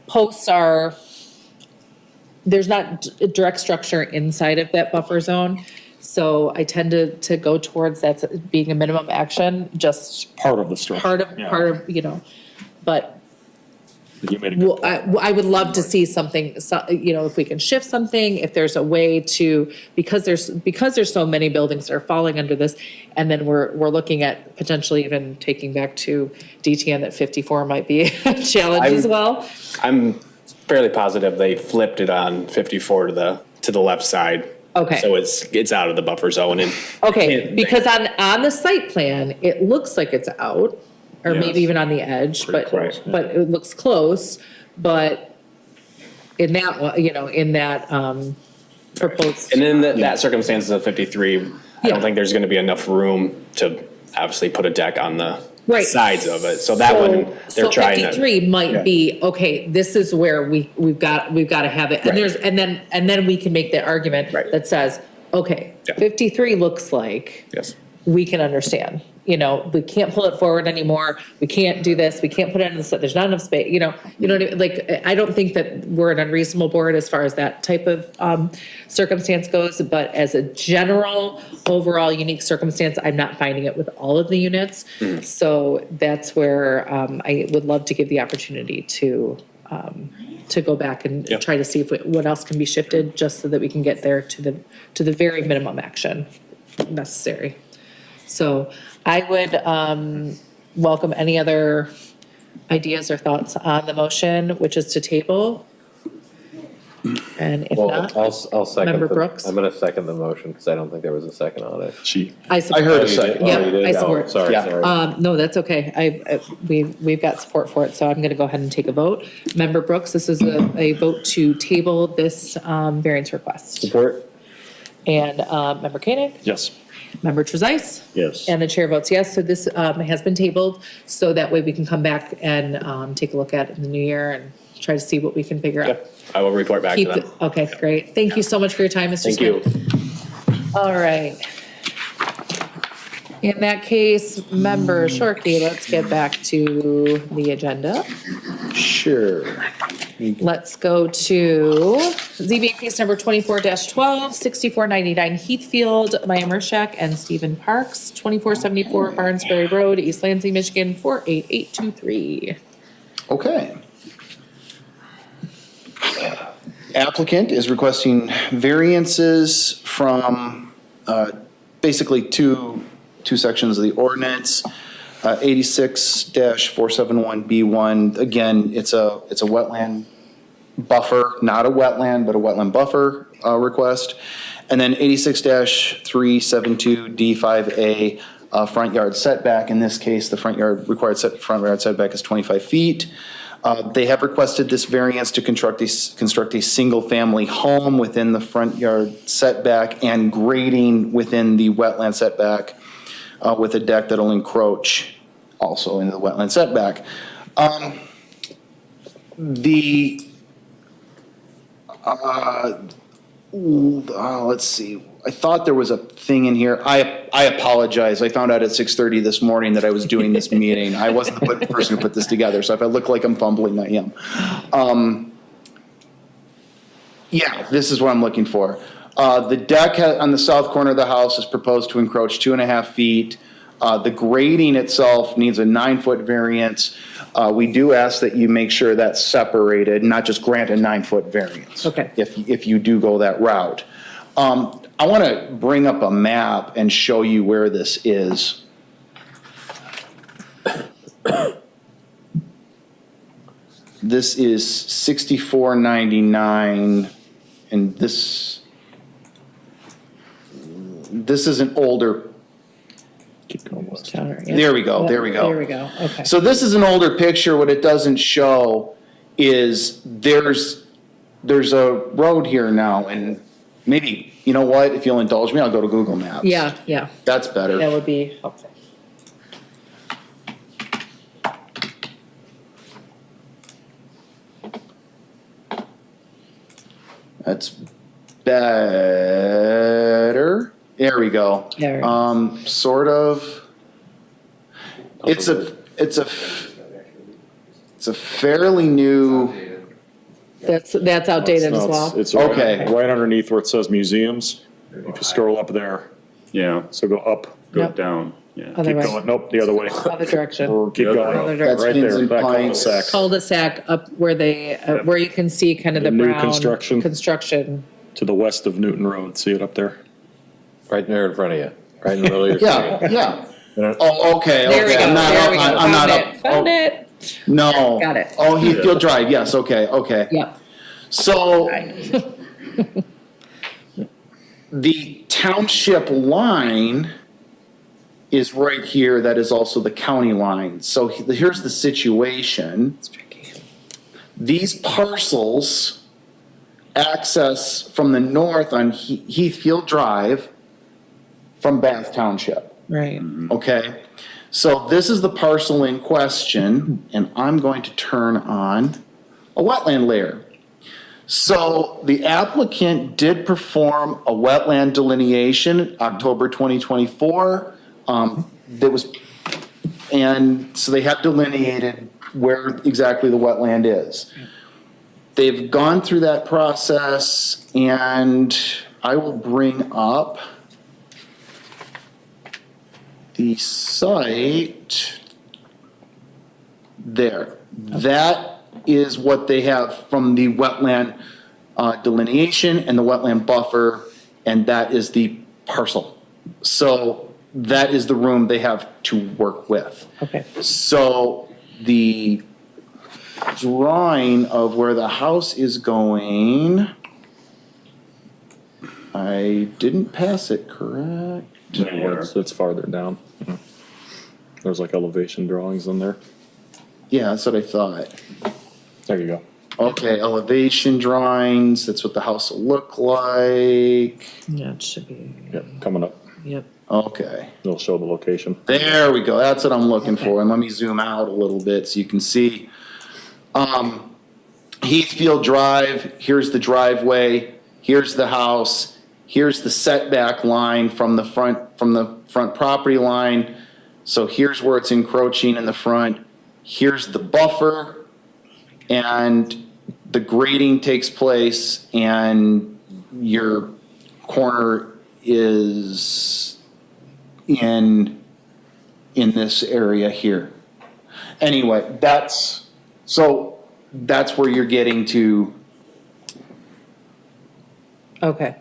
Speaker 1: posts are, there's not a direct structure inside of that buffer zone. So I tend to go towards that being a minimum action, just
Speaker 3: Part of the structure.
Speaker 1: part of, but
Speaker 3: You made a good
Speaker 1: I would love to see something, if we can shift something, if there's a way to, because there's so many buildings that are falling under this, and then we're looking at potentially even taking back to DTN that 54 might be a challenge as well.
Speaker 5: I'm fairly positive they flipped it on 54 to the left side.
Speaker 1: Okay.
Speaker 5: So it's out of the buffer zone and.
Speaker 1: Okay, because on the site plan, it looks like it's out, or maybe even on the edge, but
Speaker 5: close,
Speaker 1: it looks close, but in that one, in that proposed.
Speaker 5: And in that circumstances of 53, I
Speaker 1: Yeah.
Speaker 5: don't think there's going to be enough room to obviously put a deck on the
Speaker 1: Right.
Speaker 5: sides of it. So that one, they're trying to.
Speaker 1: So 53 might be, okay, this is where we've got to have it. And
Speaker 5: Right.
Speaker 1: and then we can make the argument
Speaker 5: Right.
Speaker 1: that says, okay,
Speaker 5: Yeah.
Speaker 1: 53 looks like
Speaker 5: Yes.
Speaker 1: we can understand. We can't pull it forward anymore. We can't do this. We can't put it in the, there's not enough space, you know what I mean? Like, I don't think that we're an unreasonable board as far as that type of circumstance goes, but as a general, overall unique circumstance, I'm not finding it with all of the units. So that's where I would love to give the opportunity to go back and
Speaker 5: Yep.
Speaker 1: try to see what else can be shifted, just so that we can get there to the very minimum action necessary. So I would welcome any other ideas or thoughts on the motion, which is to table. And if
Speaker 6: Well,
Speaker 1: not,
Speaker 6: I'll second.
Speaker 1: Member Brooks?
Speaker 6: I'm gonna second the motion because I don't think there was a second on it.
Speaker 1: I support.
Speaker 4: heard a
Speaker 6: Oh, you did?
Speaker 4: second.
Speaker 6: Oh,
Speaker 1: Yeah,
Speaker 6: you did?
Speaker 1: I
Speaker 6: Oh,
Speaker 1: support.
Speaker 6: Sorry,
Speaker 4: Yeah.
Speaker 6: sorry.
Speaker 1: No, that's okay. We've got support for it, so I'm gonna go ahead and take a vote. Member Brooks, this is a vote to table this variance request.
Speaker 6: Support?
Speaker 1: And Member Koenig?
Speaker 3: Yes.
Speaker 1: Member Trezise?
Speaker 2: Yes.
Speaker 1: And the chair votes yes, so this has been tabled, so that way we can come back and take a look at it in the new year and try to see what we can figure out.
Speaker 5: Yep. I will report back to
Speaker 1: Keep
Speaker 5: them.
Speaker 1: Okay, great. Thank you so much for your time, Mr.
Speaker 5: Thank you.
Speaker 1: Smith. All right. In that case, Member Shorkey, let's get back to the agenda.
Speaker 4: Sure.
Speaker 1: Let's go to ZBA case number 24-12, 6499 Heathfield, Maya Mershak and Stephen Parks, 2474 Barnsbury Road, East Lansing, Michigan, 48823.
Speaker 4: Okay. Applicant is requesting variances from basically two sections of the ordinance. 86-471B1, again, it's a wetland buffer, not a wetland, but a wetland buffer request. And then 86-372D5A, front yard setback. In this case, the front yard setback is 25 feet. They have requested this variance to construct a single-family home within the front yard setback and grading within the wetland setback with a deck that'll encroach also into the wetland setback. Let's see. I thought there was a thing in here. I apologize. I found out at 6:30 this morning that I was doing this meeting. I wasn't the person who put this together, so if I look like I'm fumbling, I am. Yeah, this is what I'm looking for. The deck on the south corner of the house is proposed to encroach 2.5 feet. The grading itself needs a 9-foot variance. We do ask that you make sure that's separated, not just grant a 9-foot variance.
Speaker 1: Okay.
Speaker 4: If you do go that route. I want to bring up a map and show you where this is. This is 6499, and this is an older, there we go, there we go.
Speaker 1: There we go, okay.
Speaker 4: So this is an older picture. What it doesn't show is there's a road here now, and maybe, you know what, if you'll indulge me, I'll go to Google Maps.
Speaker 1: Yeah,
Speaker 4: That's better.
Speaker 1: that would be helpful.
Speaker 4: That's better. There we go.
Speaker 1: There.
Speaker 4: Sort of. It's a fairly new,
Speaker 1: That's outdated as well.
Speaker 3: It's
Speaker 4: Okay.
Speaker 3: right underneath where it says museums. If you scroll up there,
Speaker 2: Yeah,
Speaker 3: so go up,
Speaker 2: go
Speaker 1: Yep.
Speaker 2: down, yeah.
Speaker 1: Other
Speaker 3: keep
Speaker 1: way,
Speaker 3: going, nope, the other way.
Speaker 1: other direction.
Speaker 3: Or keep
Speaker 2: The other
Speaker 3: going,
Speaker 1: Other
Speaker 3: right
Speaker 1: direction.
Speaker 4: That's Pins
Speaker 3: there,
Speaker 4: and
Speaker 3: that
Speaker 4: Pines.
Speaker 3: cul-de-sac.
Speaker 1: Cul-de-sac up where where you can see kind of the
Speaker 3: The new
Speaker 1: brown.
Speaker 3: construction.
Speaker 1: Construction.
Speaker 3: To the west of Newton Road, see it up there?
Speaker 6: Right there in front of you, right in the middle of your screen.
Speaker 4: yeah. Oh, okay,
Speaker 1: There we
Speaker 4: okay.
Speaker 1: go,
Speaker 4: I'm not
Speaker 1: there
Speaker 4: up,
Speaker 1: we go.
Speaker 4: I'm not
Speaker 1: Found
Speaker 4: up.
Speaker 1: it, found it.
Speaker 4: No.
Speaker 1: Got it.
Speaker 4: Oh, Heathfield Drive, yes, okay, okay.
Speaker 1: Yep.
Speaker 4: So the township line is right here. That is also the county line. So here's the situation. These parcels access from the north on Heathfield Drive from Bath Township.
Speaker 1: Right.
Speaker 4: Okay, so this is the parcel in question, and I'm going to turn on a wetland layer. So the applicant did perform a wetland delineation, October 2024. And so they have delineated where exactly the wetland is. They've gone through that process, and I will bring up the site there. That is what they have from the wetland delineation and the wetland buffer, and that is the parcel. So that is the room they have to work with.
Speaker 1: Okay.
Speaker 4: So the drawing of where the house is going, I didn't pass it, correct?
Speaker 3: No, it's farther down. There's like elevation drawings in there.
Speaker 4: Yeah, that's what I thought.
Speaker 3: There you go.
Speaker 4: Okay, elevation drawings, that's what the house will look like.
Speaker 1: Yeah, it should be,
Speaker 3: Yep, coming up.
Speaker 1: yep.
Speaker 4: Okay,
Speaker 3: It'll show the location.
Speaker 4: there we go, that's what I'm looking for, and let me zoom out a little bit so you can see. Heathfield Drive, here's the driveway, here's the house, here's the setback line from the front property line. So here's where it's encroaching in the front, here's the buffer, and the grading takes place, and your corner is in this area here. Anyway, that's where you're getting to.
Speaker 1: Okay.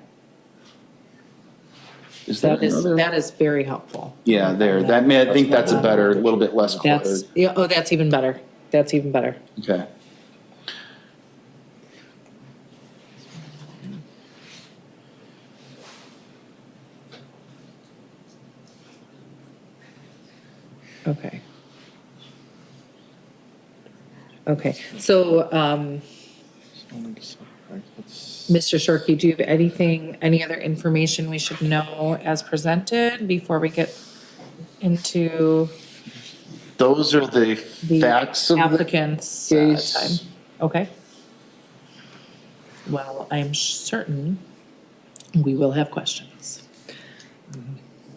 Speaker 4: Is that another?
Speaker 1: That is very helpful.
Speaker 4: Yeah, there, I think that's a better, a little bit less cluttered.
Speaker 1: That's, yeah, oh, that's even better. That's even better.
Speaker 4: Okay.
Speaker 1: Okay. Okay, so, Mr. Shorkey, do you have any other information we should know as presented before we get into
Speaker 4: Those are the
Speaker 1: the
Speaker 4: facts of the
Speaker 1: applicant's
Speaker 4: case.
Speaker 1: time? Okay. Well, I am certain we will have questions.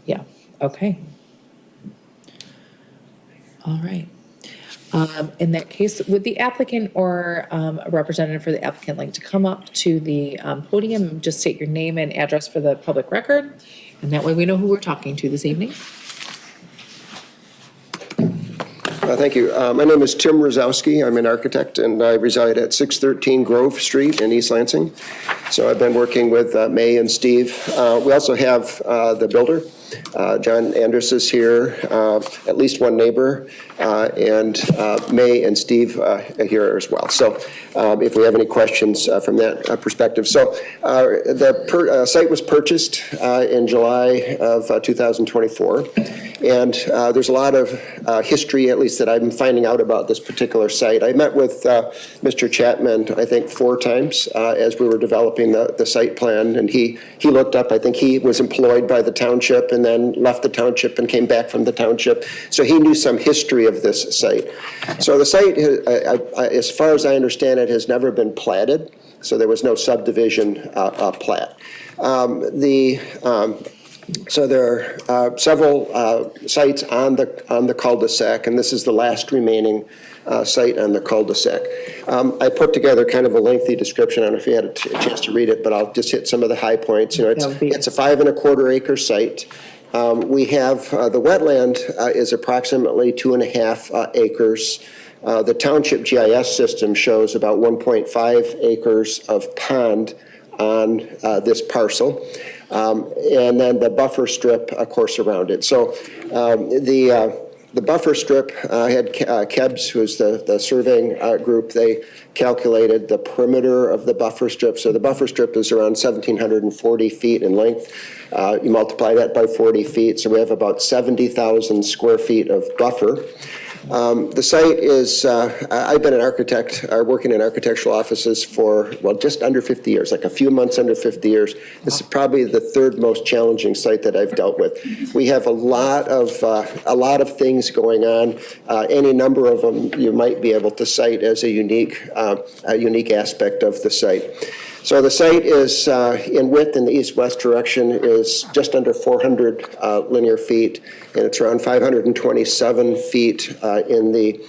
Speaker 1: Yeah, okay. All right. In that case, would the applicant or a representative for the applicant like to come up to the podium and just state your name and address for the public record? And that way we know who we're talking to this evening.
Speaker 7: Thank you. My name is Tim Rozowski. I'm an architect, and I reside at 613 Grove Street in East Lansing. So I've been working with May and Steve. We also have the builder. John Andrus is here, at least one neighbor, and May and Steve are here as well. So if we have any questions from that perspective. So the site was purchased in July of 2024. And there's a lot of history, at least that I'm finding out about this particular site. I met with Mr. Chapman, I think, 4 times as we were developing the site plan. And he looked up, I think he was employed by the township and then left the township and came back from the township. So he knew some history of this site. So the site, as far as I understand it, has never been platted. So there was no subdivision plat. So there are several sites on the cul-de-sac, and this is the last remaining site on the cul-de-sac. I put together kind of a lengthy description. I don't know if you had a chance to read it, but I'll just hit some of the high points. You know, it's a 5.25 acre site. We have the wetland is approximately 2.5 acres. The township GIS system shows about 1.5 acres of pond on this parcel. And then the buffer strip, of course, around it. So the buffer strip, I had KEBS, who's the surveying group, they calculated the perimeter of the buffer strip. So the buffer strip is around 1,740 feet in length. You multiply that by 40 feet, so we have about 70,000 square feet of buffer. The site is, I've been an architect, working in architectural offices for, well, just under 50 years, like a few months under 50 years. This is probably the 3rd most challenging site that I've dealt with. We have a lot of things going on. Any number of them you might be able to cite as a unique aspect of the site. So the site is in width in the east-west direction is just under 400 linear feet, and it's around 527 feet in the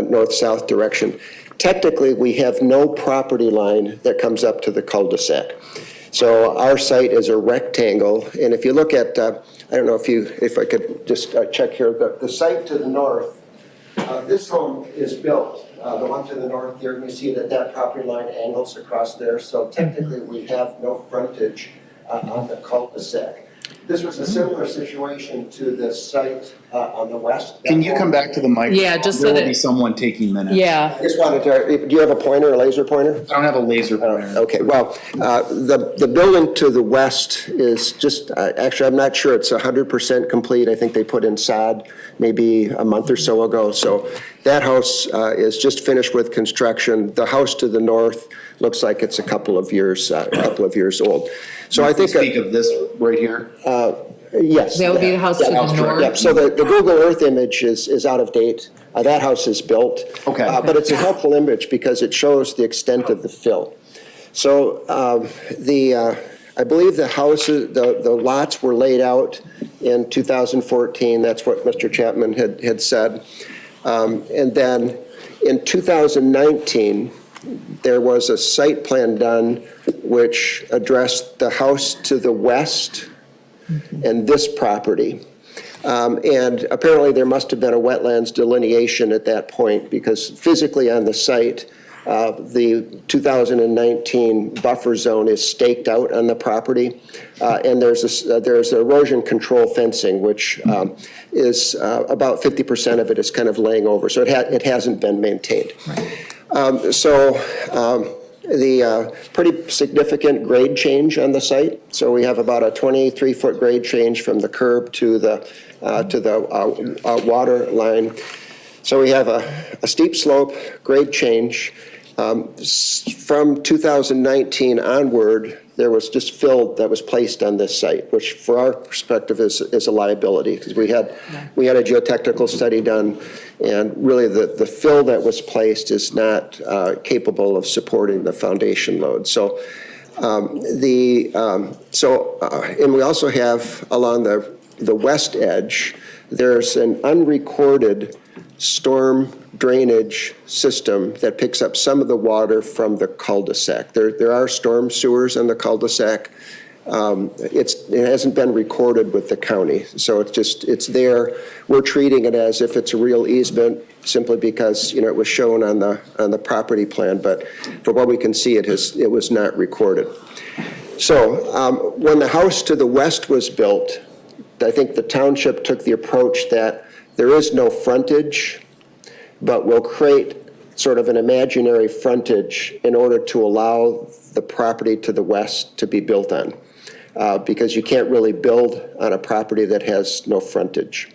Speaker 7: north-south direction. Technically, we have no property line that comes up to the cul-de-sac. So our site is a rectangle, and if you look at, I don't know if I could just check here, the site to the north, this home is built. The one to the north here, you see that property line angles across there. So technically, we have no frontage on the cul-de-sac. This was a similar situation to the site on the west.
Speaker 4: Can you come back to the microphone?
Speaker 1: Yeah, just so
Speaker 4: There will
Speaker 1: that-
Speaker 4: be someone taking minutes.
Speaker 1: Yeah.
Speaker 7: I just wanted to, do you have a pointer, a laser pointer?
Speaker 4: I don't have a laser pointer.
Speaker 7: Okay, well, the building to the west is just, actually, I'm not sure it's 100% complete. I think they put in sod maybe a month or so ago. So that house is just finished with construction. The house to the north looks like it's a couple of years old. So I think.
Speaker 4: Speak of this right here.
Speaker 7: Yes.
Speaker 1: That would be the house to the north.
Speaker 7: Yep, so the Google Earth image is out of date. That house is built.
Speaker 4: Okay.
Speaker 7: But it's a helpful image because it shows the extent of the fill. So I believe the houses, the lots were laid out in 2014. That's what Mr. Chapman had said. And then in 2019, there was a site plan done which addressed the house to the west and this property. And apparently there must have been a wetlands delineation at that point because physically on the site, the 2019 buffer zone is staked out on the property. And there's erosion control fencing, which is about 50% of it is kind of laying over. So it hasn't been maintained. The pretty significant grade change on the site. So we have about a 23-foot grade change from the curb to the water line. So we have a steep slope, grade change. From 2019 onward, there was just fill that was placed on this site, which for our perspective is a liability because we had a geotechnical study done, and really the fill that was placed is not capable of supporting the foundation load. So and we also have along the west edge, there's an unrecorded storm drainage system that picks up some of the water from the cul-de-sac. There are storm sewers in the cul-de-sac. it hasn't been recorded with the county. So it's there. We're treating it as if it's a real easement simply because, it was shown on the property plan, but from what we can see, it was not recorded. So when the house to the west was built, I think the township took the approach that there is no frontage, but we'll create sort of an imaginary frontage in order to allow the property to the west to be built on. Because you can't really build on a property that has no frontage.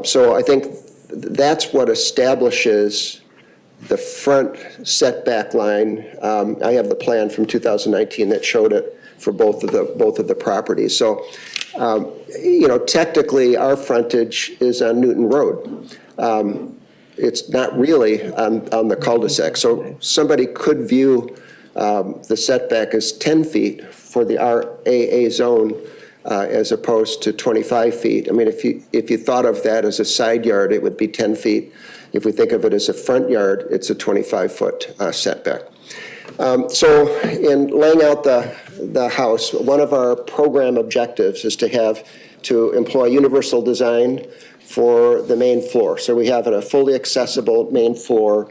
Speaker 7: So I think that's what establishes the front setback line. I have the plan from 2019 that showed it for both of the properties. So, technically, our frontage is on Newton Road. It's not really on the cul-de-sac. So somebody could view the setback as 10 feet for the RAA zone as opposed to 25 feet. I mean, if you thought of that as a side yard, it would be 10 feet. If we think of it as a front yard, it's a 25-foot setback. So in laying out the house, one of our program objectives is to employ universal design for the main floor. So we have a fully accessible main floor.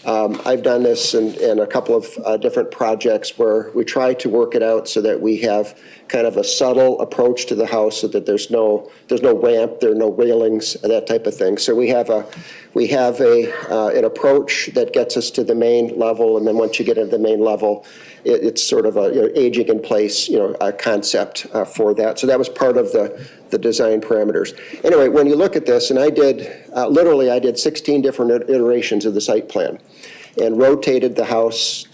Speaker 7: I've done this in a couple of different projects where we try to work it out so that we have kind of a subtle approach to the house so that there's no ramp, there are no railings, that type of thing. So we have an approach that gets us to the main level, and then once you get into the main level, it's sort of a aging in place a concept for that. So that was part of the design parameters. Anyway, when you look at this, and I did 16 different iterations of the site plan and rotated the house,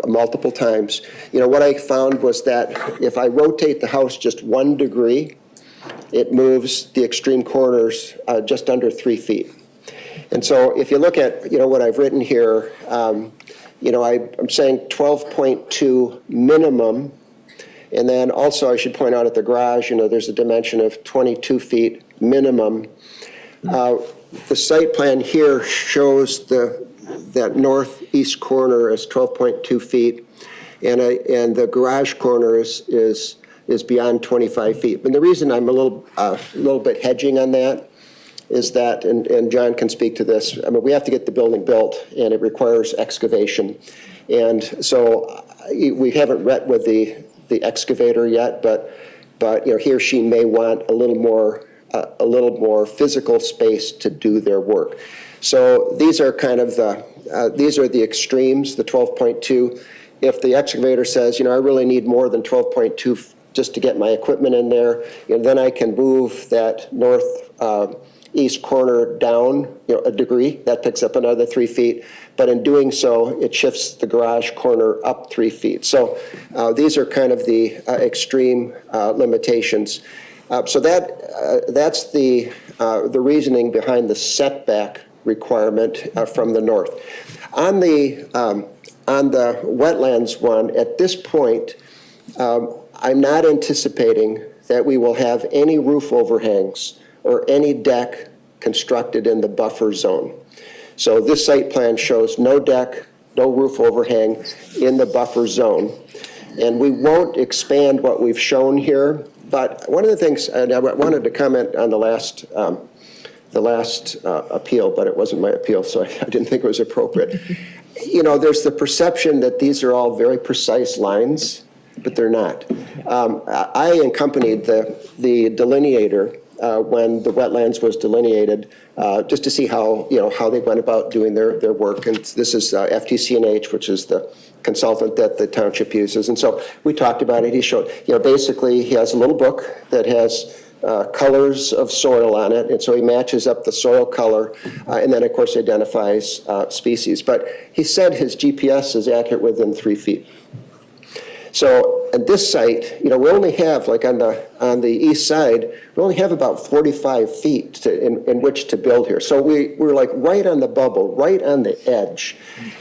Speaker 7: multiple times. What I found was that if I rotate the house just 1 degree, it moves the extreme corners just under 3 feet. And so if you look at, what I've written here, I'm saying 12.2 minimum. And then also I should point out at the garage, there's a dimension of 22 feet minimum. The site plan here shows that northeast corner is 12.2 feet, and the garage corner is beyond 25 feet. And the reason I'm a little bit hedging on that is that, and John can speak to this, we have to get the building built, and it requires excavation. And so we haven't met with the excavator yet, but he or she may want a little more physical space to do their work. So these are kind of the extremes, the 12.2. If the excavator says, I really need more than 12.2 just to get my equipment in there, then I can move that northeast corner down, a degree. That picks up another 3 feet. But in doing so, it shifts the garage corner up 3 feet. So these are kind of the extreme limitations. So that's the reasoning behind the setback requirement from the north. On the wetlands one, at this point, I'm not anticipating that we will have any roof overhangs or any deck constructed in the buffer zone. So this site plan shows no deck, no roof overhang in the buffer zone. And we won't expand what we've shown here, but one of the things, and I wanted to comment on the last appeal, but it wasn't my appeal, so I didn't think it was appropriate. There's the perception that these are all very precise lines, but they're not. I accompanied the delineator when the wetlands was delineated, just to see how they went about doing their work. And this is FTC&H, which is the consultant that the township uses. And so we talked about it. He showed, basically he has a little book that has colors of soil on it, and so he matches up the soil color, and then of course identifies species. But he said his GPS is accurate within 3 feet. So at this site, we only have, like on the east side, we only have about 45 feet in which to build here. So we're like right on the bubble, right on the edge.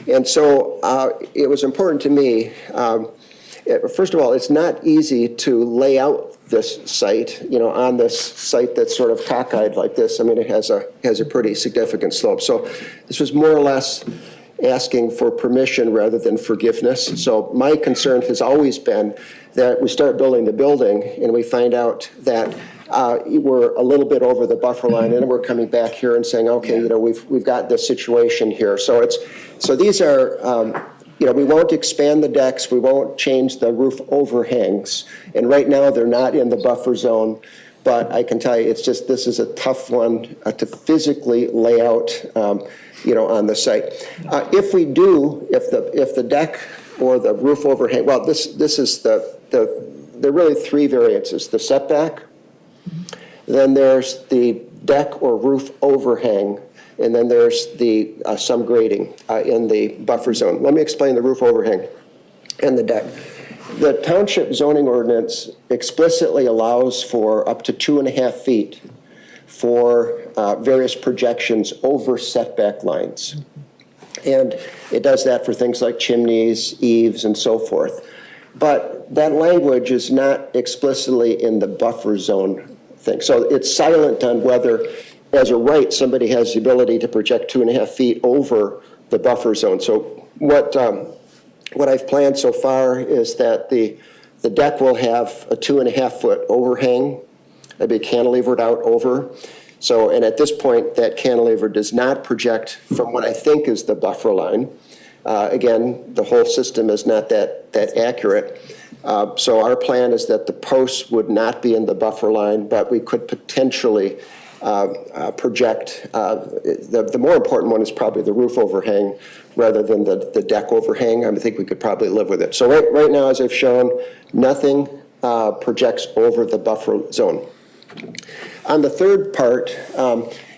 Speaker 7: And so it was important to me, first of all, it's not easy to lay out this site, on this site that's sort of cockeyed like this. It has a pretty significant slope. So this was more or less asking for permission rather than forgiveness. So my concern has always been that we start building the building and we find out that we're a little bit over the buffer line, and then we're coming back here and saying, okay, we've got this situation here. So these are, we won't expand the decks, we won't change the roof overhangs, and right now they're not in the buffer zone. But I can tell you, it's just, this is a tough one to physically lay out, on the site. If the deck or the roof overhang, well, this is there are really three variances: the setback, then there's the deck or roof overhang, and then there's the some grading in the buffer zone. Let me explain the roof overhang and the deck. The township zoning ordinance explicitly allows for up to 2.5 feet for various projections over setback lines. And it does that for things like chimneys, eaves, and so forth. But that language is not explicitly in the buffer zone thing. So it's silent on whether, as a right, somebody has the ability to project 2.5 feet over the buffer zone. So what I've planned so far is that the deck will have a 2.5-foot overhang, that'd be cantilevered out over. So, and at this point, that cantilever does not project from what I think is the buffer line. Again, the whole system is not that accurate. So our plan is that the posts would not be in the buffer line, but we could potentially project, the more important one is probably the roof overhang rather than the deck overhang. I think we could probably live with it. So right now, as I've shown, nothing projects over the buffer zone. On the third part,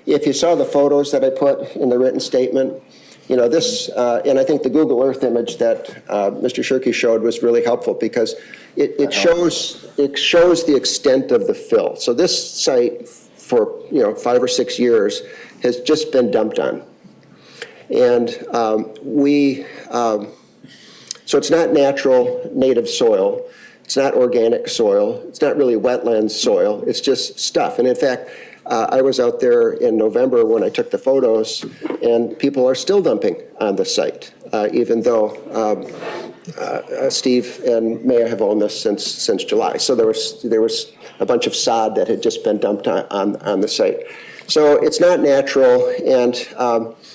Speaker 7: if you saw the photos that I put in the written statement, this, and I think the Google Earth image that Mr. Shirkey showed was really helpful because it shows the extent of the fill. So this site for 5 or 6 years has just been dumped on. And so it's not natural native soil, it's not organic soil, it's not really wetland soil, it's just stuff. And in fact, I was out there in November when I took the photos, and people are still dumping on the site, even though Steve and Maya have owned this since July. So there was a bunch of sod that had just been dumped on the site. So it's not natural, and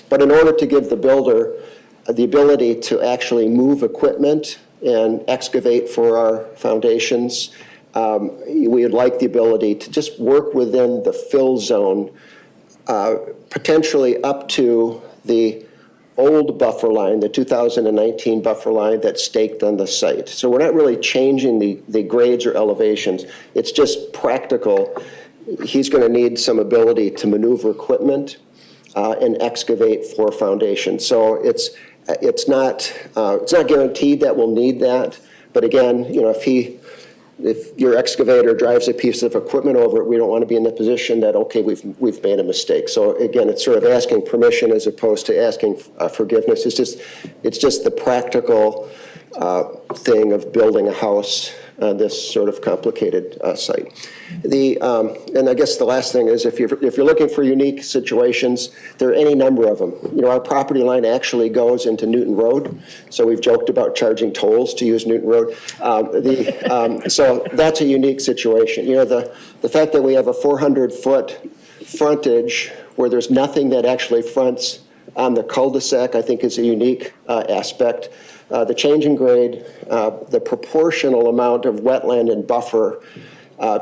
Speaker 7: but in order to give the builder the ability to actually move equipment and excavate for our foundations, we would like the ability to just work within the fill zone, potentially up to the old buffer line, the 2019 buffer line that's staked on the site. So we're not really changing the grades or elevations. It's just practical. He's going to need some ability to maneuver equipment and excavate for foundation. So it's not guaranteed that we'll need that. But again, if your excavator drives a piece of equipment over it, we don't want to be in the position that, okay, we've made a mistake. So again, it's sort of asking permission as opposed to asking forgiveness. It's just the practical thing of building a house on this sort of complicated site. And I guess the last thing is, if you're looking for unique situations, there are any number of them. Our property line actually goes into Newton Road, so we've joked about charging tolls to use Newton Road. So that's a unique situation. The fact that we have a 400-foot frontage where there's nothing that actually fronts on the cul-de-sac, I think is a unique aspect. The change in grade, the proportional amount of wetland and buffer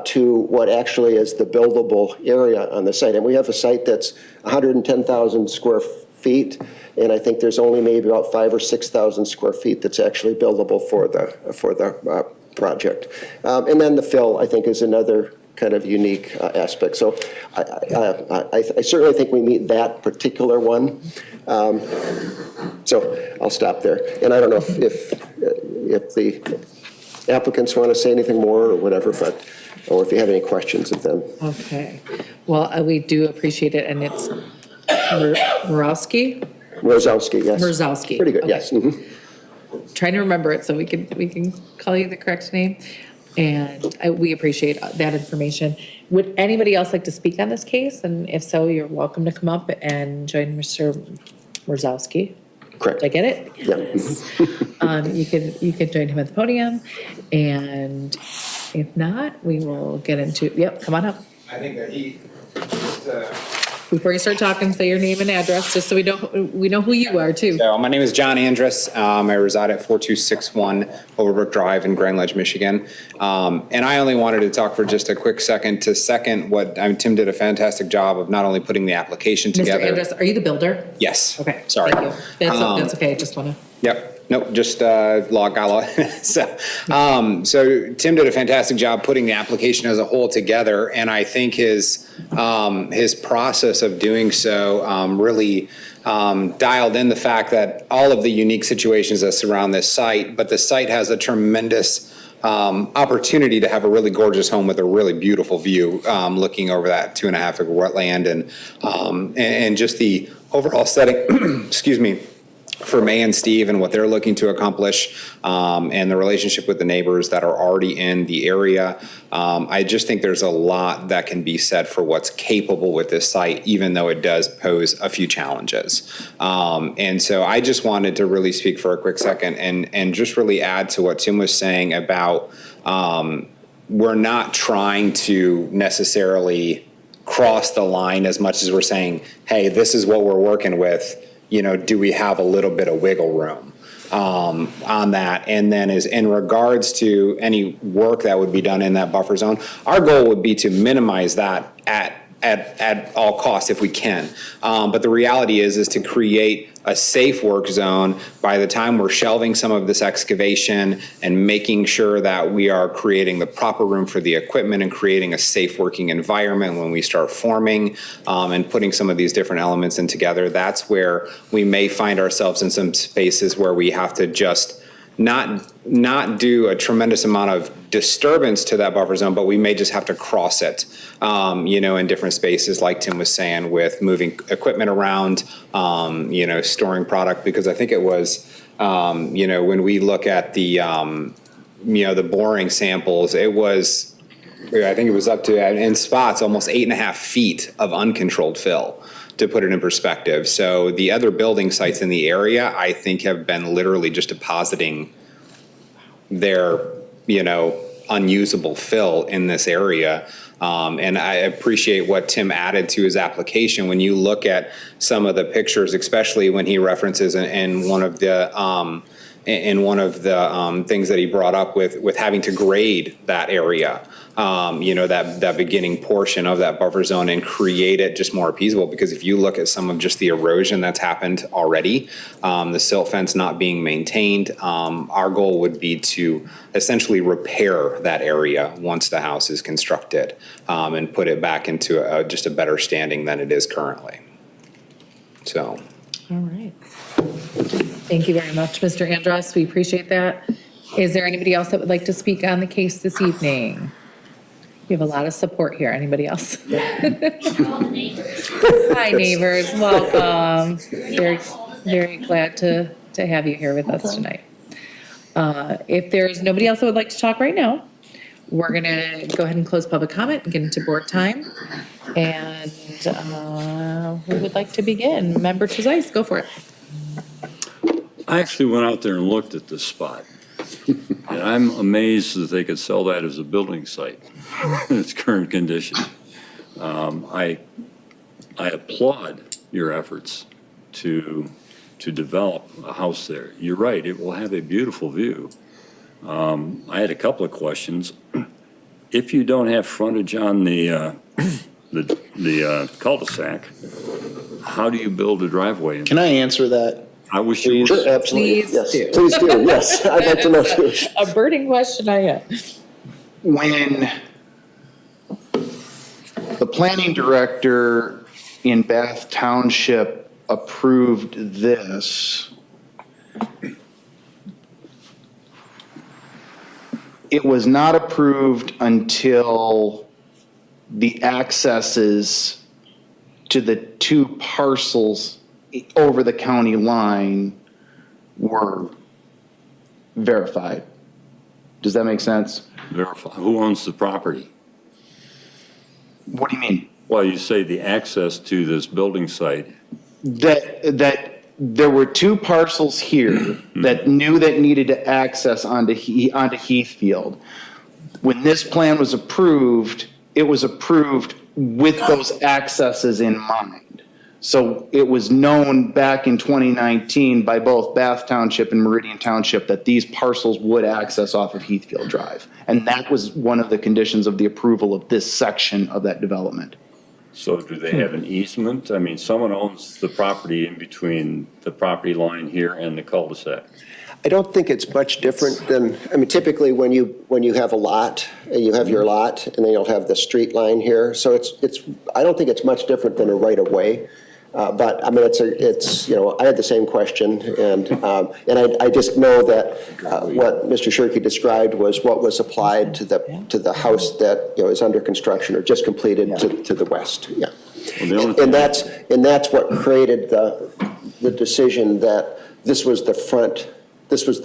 Speaker 7: to what actually is the buildable area on the site. And we have a site that's 110,000 square feet, and I think there's only maybe about 5,000 or 6,000 square feet that's actually buildable for the project. And then the fill, I think, is another kind of unique aspect. So I certainly think we meet that particular one. So I'll stop there. And I don't know if the applicants want to say anything more or whatever, or if you have any questions of them.
Speaker 1: Okay, well, we do appreciate it, and it's Morawski?
Speaker 7: Rozowski, yes.
Speaker 1: Morawski.
Speaker 7: Pretty good,
Speaker 1: Okay.
Speaker 7: yes. Mhm.
Speaker 1: Trying to remember it so we can call you the correct name. And we appreciate that information. Would anybody else like to speak on this case? And if so, you're welcome to come up and join Mr. Morawski.
Speaker 7: Correct.
Speaker 1: Did I get it?
Speaker 7: Yeah.
Speaker 1: Yes. You could join him at the podium, and if not, we will get into, yep, come on up.
Speaker 8: I think that he,
Speaker 1: Before you start talking, say your name and address, just so we know who you are too.
Speaker 8: so my name is John Andrus. I reside at 4261 Overbrook Drive in Grand Ledge, Michigan. And I only wanted to talk for just a quick second to second what, Tim did a fantastic job of not only putting the application
Speaker 1: Mr.
Speaker 8: together.
Speaker 1: Andrus, are you the builder?
Speaker 8: Yes.
Speaker 1: Okay.
Speaker 8: Sorry.
Speaker 1: Thank you. That's okay, just wanna.
Speaker 8: Yep. Nope, just got law. So Tim did a fantastic job putting the application as a whole together, and I think his process of doing so really dialed in the fact that all of the unique situations that surround this site, but the site has a tremendous opportunity to have a really gorgeous home with a really beautiful view, looking over that 2.5 acre wetland and just the overall setting. Excuse me. For May and Steve and what they're looking to accomplish, and the relationship with the neighbors that are already in the area. I just think there's a lot that can be said for what's capable with this site, even though it does pose a few challenges. And so I just wanted to really speak for a quick second and just really add to what Tim was saying about we're not trying to necessarily cross the line as much as we're saying, hey, this is what we're working with. Do we have a little bit of wiggle room on that? And then is in regards to any work that would be done in that buffer zone, our goal would be to minimize that at all costs if we can. But the reality is to create a safe work zone by the time we're shelving some of this excavation and making sure that we are creating the proper room for the equipment and creating a safe working environment when we start forming and putting some of these different elements in together. That's where we may find ourselves in some spaces where we have to just not do a tremendous amount of disturbance to that buffer zone, but we may just have to cross it, in different spaces, like Tim was saying, with moving equipment around, storing product, because I think it was, when we look at the, the boring samples, I think it was up to, in spots, almost 8.5 feet of uncontrolled fill, to put it in perspective. So the other building sites in the area, I think, have been literally just depositing their, unusable fill in this area. And I appreciate what Tim added to his application. When you look at some of the pictures, especially when he references in one of the things that he brought up with having to grade that area, that beginning portion of that buffer zone and create it just more appeasable. Because if you look at some of just the erosion that's happened already, the silt fence not being maintained, our goal would be to essentially repair that area once the house is constructed, and put it back into just a better standing than it is currently. So.
Speaker 1: All right. Thank you very much, Mr. Andrus. We appreciate that. Is there anybody else that would like to speak on the case this evening? You have a lot of support here. Anybody else? Hi, neighbors. Welcome. Very, very glad to have you here with us tonight. If there's nobody else that would like to talk right now, we're going to go ahead and close public comment and get into board time. And we would like to begin. Member Trezise, go for it.
Speaker 2: I actually went out there and looked at this spot. And I'm amazed that they could sell that as a building site in its current condition. I applaud your efforts to develop a house there. You're right, it will have a beautiful view. I had a couple of questions. If you don't have frontage on the cul-de-sac, how do you build a driveway?
Speaker 4: Can I answer that?
Speaker 2: I wish you
Speaker 7: Sure,
Speaker 2: would.
Speaker 7: absolutely.
Speaker 1: Please
Speaker 7: Yes.
Speaker 1: do.
Speaker 7: Please do, yes. I'd like to know too.
Speaker 1: A burning question I have.
Speaker 4: When the planning director in Bath Township approved this, it was not approved until the accesses to the two parcels over the county line were verified. Does that make sense?
Speaker 2: Verify. Who owns the property?
Speaker 4: What do you mean?
Speaker 2: Well, you say the access to this building site.
Speaker 4: That there were two parcels here that knew that needed to access onto Heathfield. When this plan was approved, it was approved with those accesses in mind. So it was known back in 2019 by both Bath Township and Meridian Township that these parcels would access off of Heathfield Drive. And that was one of the conditions of the approval of this section of that development.
Speaker 2: So do they have an easement? I mean, someone owns the property in between the property line here and the cul-de-sac.
Speaker 7: I don't think it's much different than, I mean, typically when you have a lot, you have your lot, and then you'll have the street line here. So I don't think it's much different than a right-of-way. But I mean, it's, you know, I had the same question, and I just know that what Mr. Shirkey described was what was applied to the house that, you know, is under construction or just completed to the west, yeah.
Speaker 2: Well,
Speaker 7: And that's what created the decision that this was the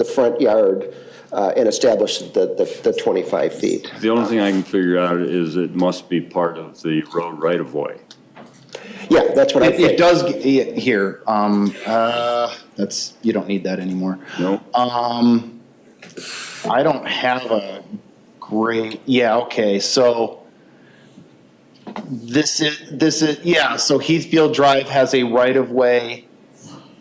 Speaker 7: front yard and established the 25 feet.
Speaker 2: The only thing I can figure out is it must be part of the road right-of-way.
Speaker 7: Yeah, that's what I think.
Speaker 4: It does, here, that's, you don't need that anymore.
Speaker 2: No?
Speaker 4: I don't have a great, yeah, okay, so this is, yeah, so Heathfield Drive has a right-of-way,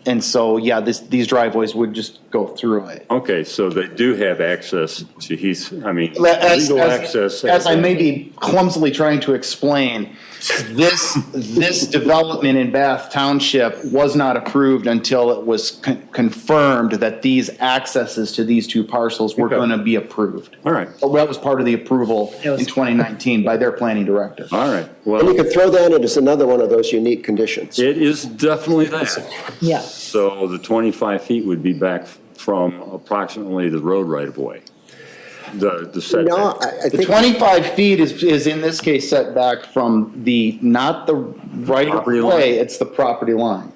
Speaker 4: and so, yeah, these driveways would just go through it.
Speaker 2: Okay, so they do have access to legal access.
Speaker 4: As I may be clumsily trying to explain, this development in Bath Township was not approved until it was confirmed that these accesses to these two parcels were
Speaker 2: Okay.
Speaker 4: going to be approved.
Speaker 2: All right,
Speaker 4: That was part of the approval in 2019 by their planning director.
Speaker 2: all right.
Speaker 7: And you
Speaker 2: Well,
Speaker 7: could throw that in as another one of those unique conditions.
Speaker 2: it is definitely that.
Speaker 1: Yeah.
Speaker 2: So the 25 feet would be back from approximately the road right-of-way, the
Speaker 7: No,
Speaker 2: setback.
Speaker 7: I
Speaker 4: The
Speaker 7: think.
Speaker 4: 25 feet is in this case set back from not the right of
Speaker 2: Property line.
Speaker 4: way, it's the property line.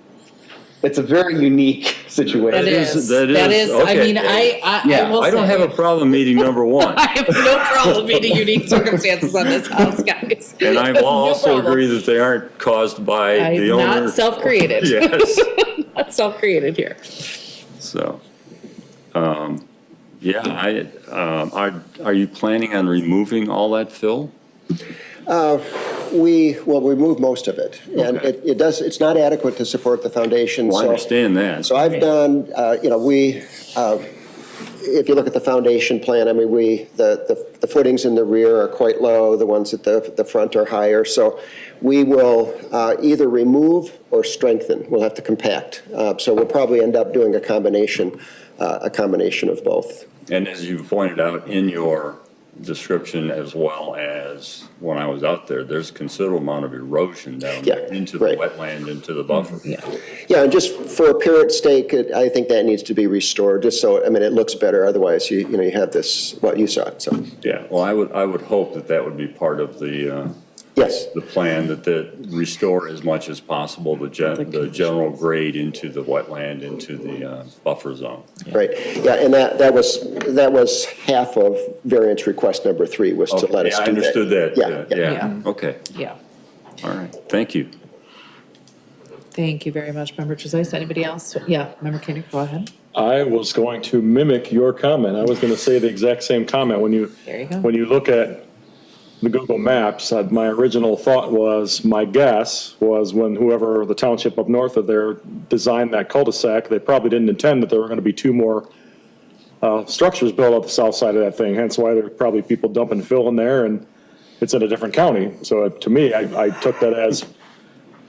Speaker 4: It's a very unique situation.
Speaker 1: That is,
Speaker 2: that
Speaker 1: that
Speaker 2: is,
Speaker 1: is, I
Speaker 2: okay.
Speaker 1: mean, I
Speaker 4: Yeah,
Speaker 1: will
Speaker 2: I don't
Speaker 1: say-
Speaker 2: have a problem meeting number one.
Speaker 1: I have no problem meeting unique circumstances on this house, guys.
Speaker 2: And I will
Speaker 1: No
Speaker 2: also
Speaker 1: problem.
Speaker 2: agree that they aren't caused by the
Speaker 1: I'm
Speaker 2: owner.
Speaker 1: not self-created.
Speaker 2: Yes,
Speaker 1: Not self-created here.
Speaker 2: so, yeah, are you planning on removing all that fill?
Speaker 7: We remove most of it, and
Speaker 2: Okay.
Speaker 7: it's not adequate to support the foundation.
Speaker 2: Well, I
Speaker 7: so-
Speaker 2: understand that.
Speaker 7: So I've done, if you look at the foundation plan, I mean, the footings in the rear are quite low, the ones at the front are higher. So we will either remove or strengthen. We'll have to compact. So we'll probably end up doing a combination of both.
Speaker 2: And as you pointed out in your description, as well as when I was out there, there's considerable amount of erosion down
Speaker 7: Yeah,
Speaker 2: into the
Speaker 7: right.
Speaker 2: wetland, into the buffer.
Speaker 7: Yeah, and just for appearance sake, I think that needs to be restored, just so, I mean, it looks better. Otherwise, you have this, well, you saw it, so,
Speaker 2: Yeah, well, I would hope that would be part of the
Speaker 7: yes.
Speaker 2: plan, that restore as much as possible the general grade into the wetland, into the buffer zone.
Speaker 7: Right, yeah, and that was half of variance request number 3, was to let us do that.
Speaker 2: I understood that.
Speaker 7: Yeah, yeah.
Speaker 2: Yeah, okay,
Speaker 1: Yeah.
Speaker 2: all right, thank you.
Speaker 1: Thank you very much, Member Trezise. Anybody else? Yeah, Member Koenig, go ahead.
Speaker 3: I was going to mimic your comment. I was going to say the exact same comment.
Speaker 1: There you go.
Speaker 3: When you look at the Google Maps, my original thought was, my guess was when whoever the township up north of there designed that cul-de-sac, they probably didn't intend that there were going to be 2 more structures built up the south side of that thing. Hence why there's probably people dumping fill in there, and it's in a different county. So to me, I took that as,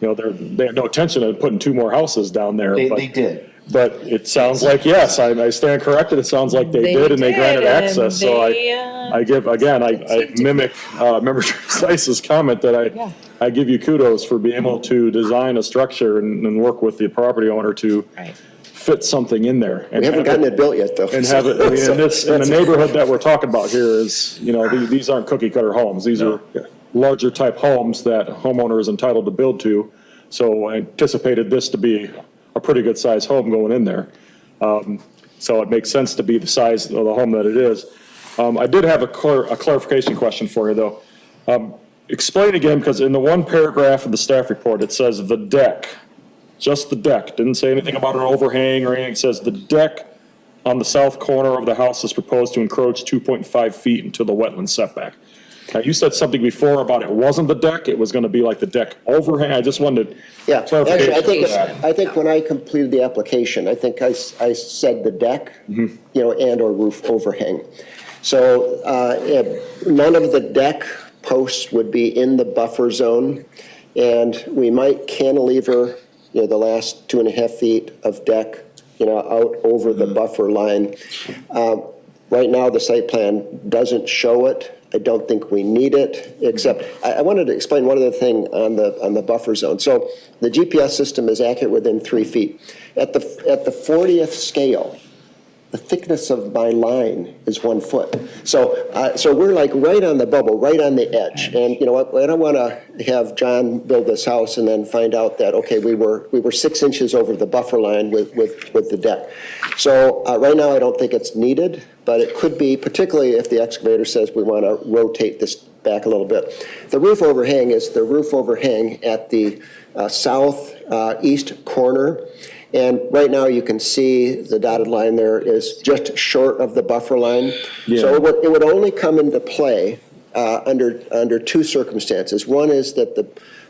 Speaker 3: they had no intention of putting 2 more houses down there.
Speaker 4: They
Speaker 3: but-
Speaker 4: did.
Speaker 3: But it sounds like, yes, I stand corrected. It sounds like they
Speaker 1: They
Speaker 3: did, and they granted
Speaker 1: did, and
Speaker 3: access. So
Speaker 1: they,
Speaker 3: I mimic Member Stice's comment that
Speaker 1: Yeah.
Speaker 3: I give you kudos for being able to design a structure and work with the property owner to
Speaker 1: Right.
Speaker 3: fit something in there.
Speaker 7: We haven't gotten it built yet, though.
Speaker 3: And have it, I mean, in the neighborhood that we're talking about here is, these aren't cookie cutter homes. These are larger type homes that homeowner is entitled to build to. So I anticipated this to be a pretty good sized home going in there. So it makes sense to be the size of the home that it is. I did have a clarification question for you, though. Explain again, because in the one paragraph of the staff report, it says the deck just the deck. Didn't say anything about an overhang or anything. It says the deck on the south corner of the house is proposed to encroach 2.5 feet into the wetland setback. Now, you said something before about it wasn't the deck, it was gonna be like the deck overhang. I just wanted
Speaker 7: Yeah,
Speaker 3: clarification.
Speaker 7: actually, I think when I completed the application, I think I said the deck, and/or roof overhang. So none of the deck posts would be in the buffer zone, and we might cantilever, the last 2.5 feet of deck, out over the buffer line. Right now, the site plan doesn't show it. I don't think we need it, except I wanted to explain one other thing on the buffer zone. So the GPS system is accurate within 3 feet. At the 40th scale, the thickness of my line is 1 foot. So we're like right on the bubble, right on the edge. And you know what? I don't want to have John build this house and then find out that, okay, we were 6 inches over the buffer line with the deck. So right now, I don't think it's needed, but it could be, particularly if the excavator says we want to rotate this back a little bit. The roof overhang is the roof overhang at the southeast corner. And right now, you can see the dotted line there is just short of the buffer line. So it would only come into play under 2 circumstances. One is that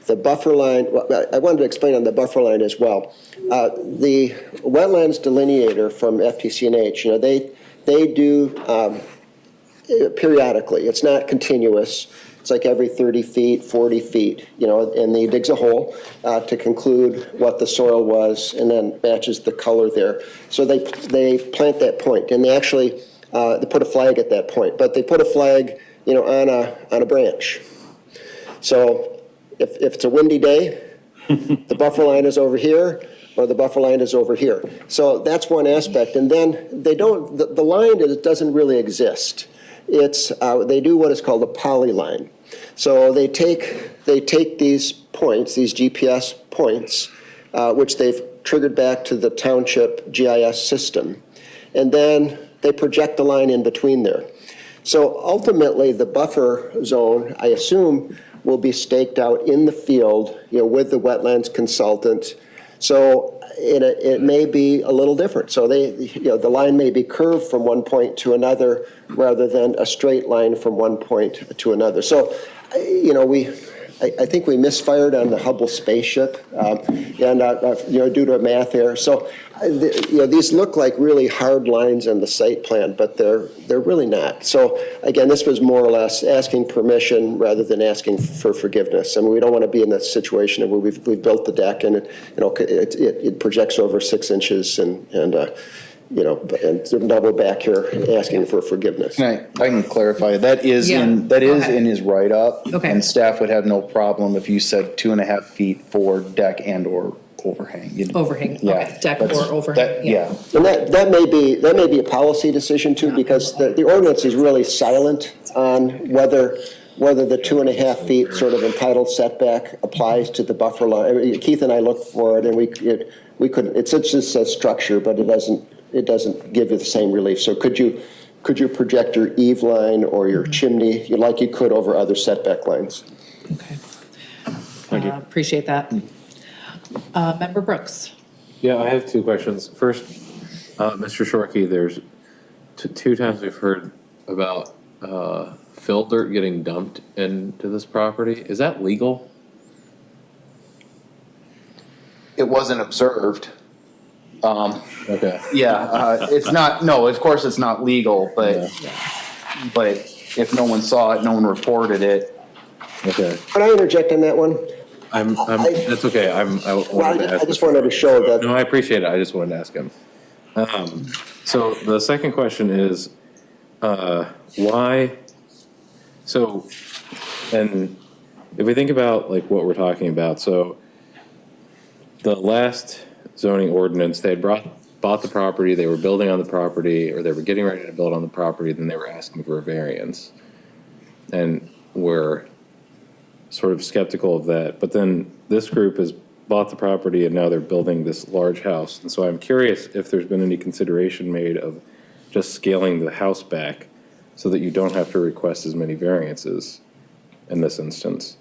Speaker 7: the buffer line, I wanted to explain on the buffer line as well. The wetlands delineator from FTC&H, they do periodically. It's not continuous. It's like every 30 feet, 40 feet, and he digs a hole to conclude what the soil was and then matches the color there. So they plant that point, and they actually, they put a flag at that point, but they put a flag, on a branch. So if it's a windy day, the buffer line is over here, or the buffer line is over here. So that's one aspect, and then the line doesn't really exist. They do what is called a polyline. So they take these points, these GPS points, which they've triggered back to the township GIS system, and then they project the line in between there. So ultimately, the buffer zone, I assume, will be staked out in the field, with the wetlands consultant. So it may be a little different. So the line may be curved from one point to another rather than a straight line from one point to another. So, I think we misfired on the Hubble spaceship, due to a math error. So, these look like really hard lines on the site plan, but they're really not. So, again, this was more or less asking permission rather than asking for forgiveness. I mean, we don't want to be in that situation where we've built the deck and it projects over 6 inches and now we're back here asking for forgiveness.
Speaker 4: I can clarify, that is in his write-up.
Speaker 1: Okay.
Speaker 4: And staff would have no problem if you said 2.5 feet for deck and/or overhang.
Speaker 1: Overhang,
Speaker 4: Yeah,
Speaker 1: okay, deck or
Speaker 4: that's-
Speaker 1: overhang,
Speaker 4: Yeah.
Speaker 7: And that may be a policy decision too, because the ordinance is really silent on whether the 2.5 feet sort of entitled setback applies to the buffer line. I mean, Keith and I looked for it, and we couldn't. It just says structure, but it doesn't give you the same relief. So could you project your eave line or your chimney like you could over other setback lines?
Speaker 1: Okay. Appreciate that. Member Brooks.
Speaker 6: Yeah, I have 2 questions. First, Mr. Shorkey, there's 2 times we've heard about fill dirt getting dumped into this property. Is that legal?
Speaker 4: It wasn't observed.
Speaker 6: Okay.
Speaker 4: It's not, no, of course it's not legal, but if no one saw it, no one reported it.
Speaker 6: Okay.
Speaker 7: Can I interject on that one?
Speaker 6: That's okay. I wanted to ask.
Speaker 7: I just wanted to show that.
Speaker 6: No, I appreciate it. I just wanted to ask him. So the second question is, why? So, and if we think about like what we're talking about, so the last zoning ordinance, they had bought the property, they were building on the property, or they were getting ready to build on the property, then they were asking for a variance. And we're sort of skeptical of that. But then this group has bought the property and now they're building this large house. And so I'm curious if there's been any consideration made of just scaling the house back so that you don't have to request as many variances in this instance.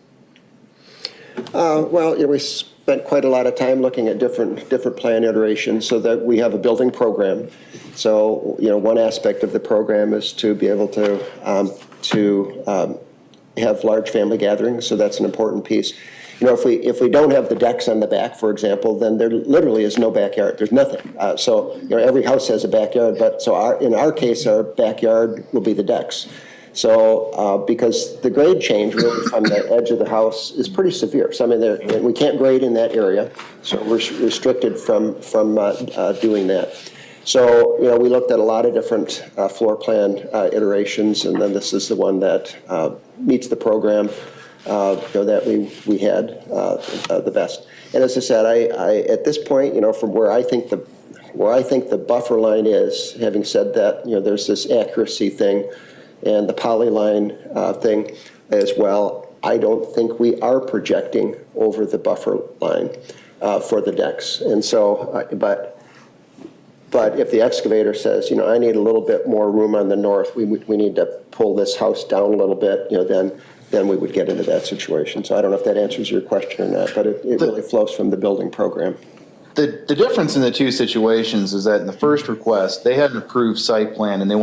Speaker 7: Well, we spent quite a lot of time looking at different plan iterations so that we have a building program. So, one aspect of the program is to be able to have large family gatherings, so that's an important piece. If we don't have the decks on the back, for example, then there literally is no backyard. There's nothing. So, every house has a backyard, but in our case, our backyard will be the decks. So, because the grade change really from the edge of the house is pretty severe. So, we can't grade in that area, so we're restricted from doing that. So, we looked at a lot of different floor plan iterations, and then this is the one that meets the program that we had the best. And as I said, I at this point, from where I think the buffer line is, having said that, there's this accuracy thing and the polyline thing as well. I don't think we are projecting over the buffer line for the decks. And so, but if the excavator says, I need a little bit more room on the north, we need to pull this house down a little bit, then we would get into that situation. So I don't know if that answers your question or not, but it really flows from the building program.
Speaker 4: The difference in the two situations is that in the first request, they had an approved site plan and they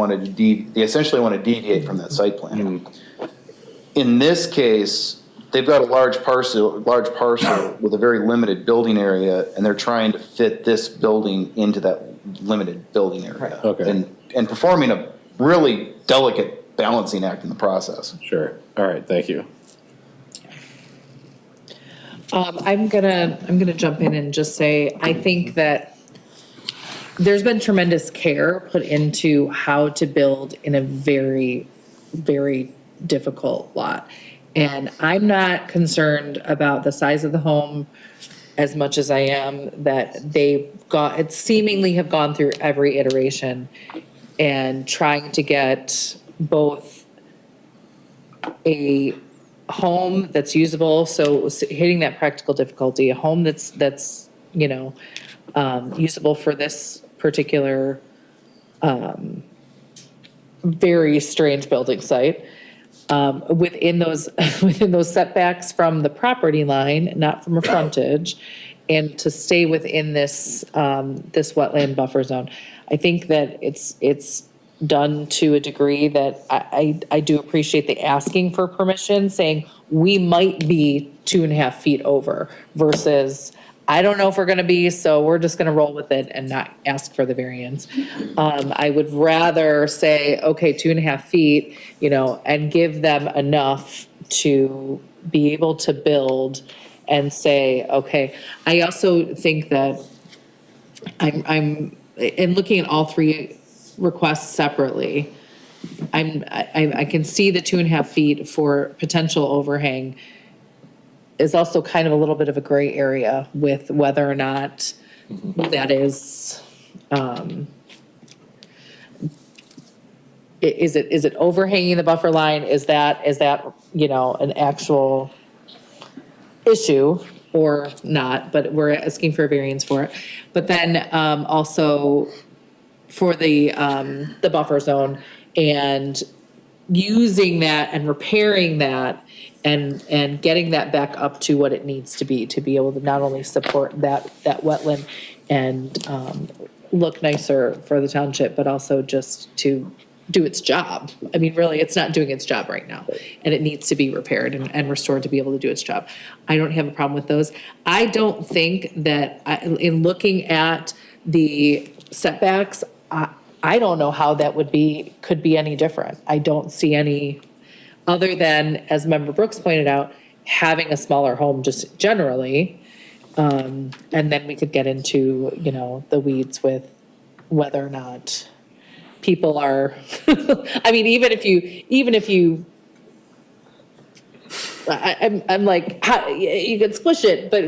Speaker 4: essentially want to deviate from that site plan. In this case, they've got a large parcel with a very limited building area, and they're trying to fit this building into that limited building area.
Speaker 6: Okay.
Speaker 4: And performing a really delicate balancing act in the process.
Speaker 6: Sure. All right, thank you.
Speaker 1: I'm gonna jump in and just say, I think that there's been tremendous care put into how to build in a very, very difficult lot. And I'm not concerned about the size of the home as much as I am that it seemingly have gone through every iteration and trying to get both a home that's usable, so hitting that practical difficulty, a home that's usable for this particular very strange building site, within those setbacks from the property line, not from a frontage, and to stay within this wetland buffer zone. I think that it's done to a degree that I do appreciate the asking for permission, saying we might be 2.5 feet over versus I don't know if we're gonna be, so we're just gonna roll with it and not ask for the variance. I would rather say, okay, 2.5 feet, and give them enough to be able to build and say, okay. I also think that I'm in looking at all three requests separately, I can see the 2.5 feet for potential overhang is also kind of a little bit of a gray area with whether or not that is, is it overhanging the buffer line? Is that an actual issue or not? But we're asking for a variance for it. But then also for the buffer zone and using that and repairing that and getting that back up to what it needs to be able to not only support that wetland and look nicer for the township, but also just to do its job. I mean, really, it's not doing its job right now, and it needs to be repaired and restored to be able to do its job. I don't have a problem with those. I don't think that in looking at the setbacks, I don't know how that could be any different. I don't see any, other than, as Member Brooks pointed out, having a smaller home just generally. And then we could get into, the weeds with whether or not people are, I mean, even if you, I'm like, you could squish it, but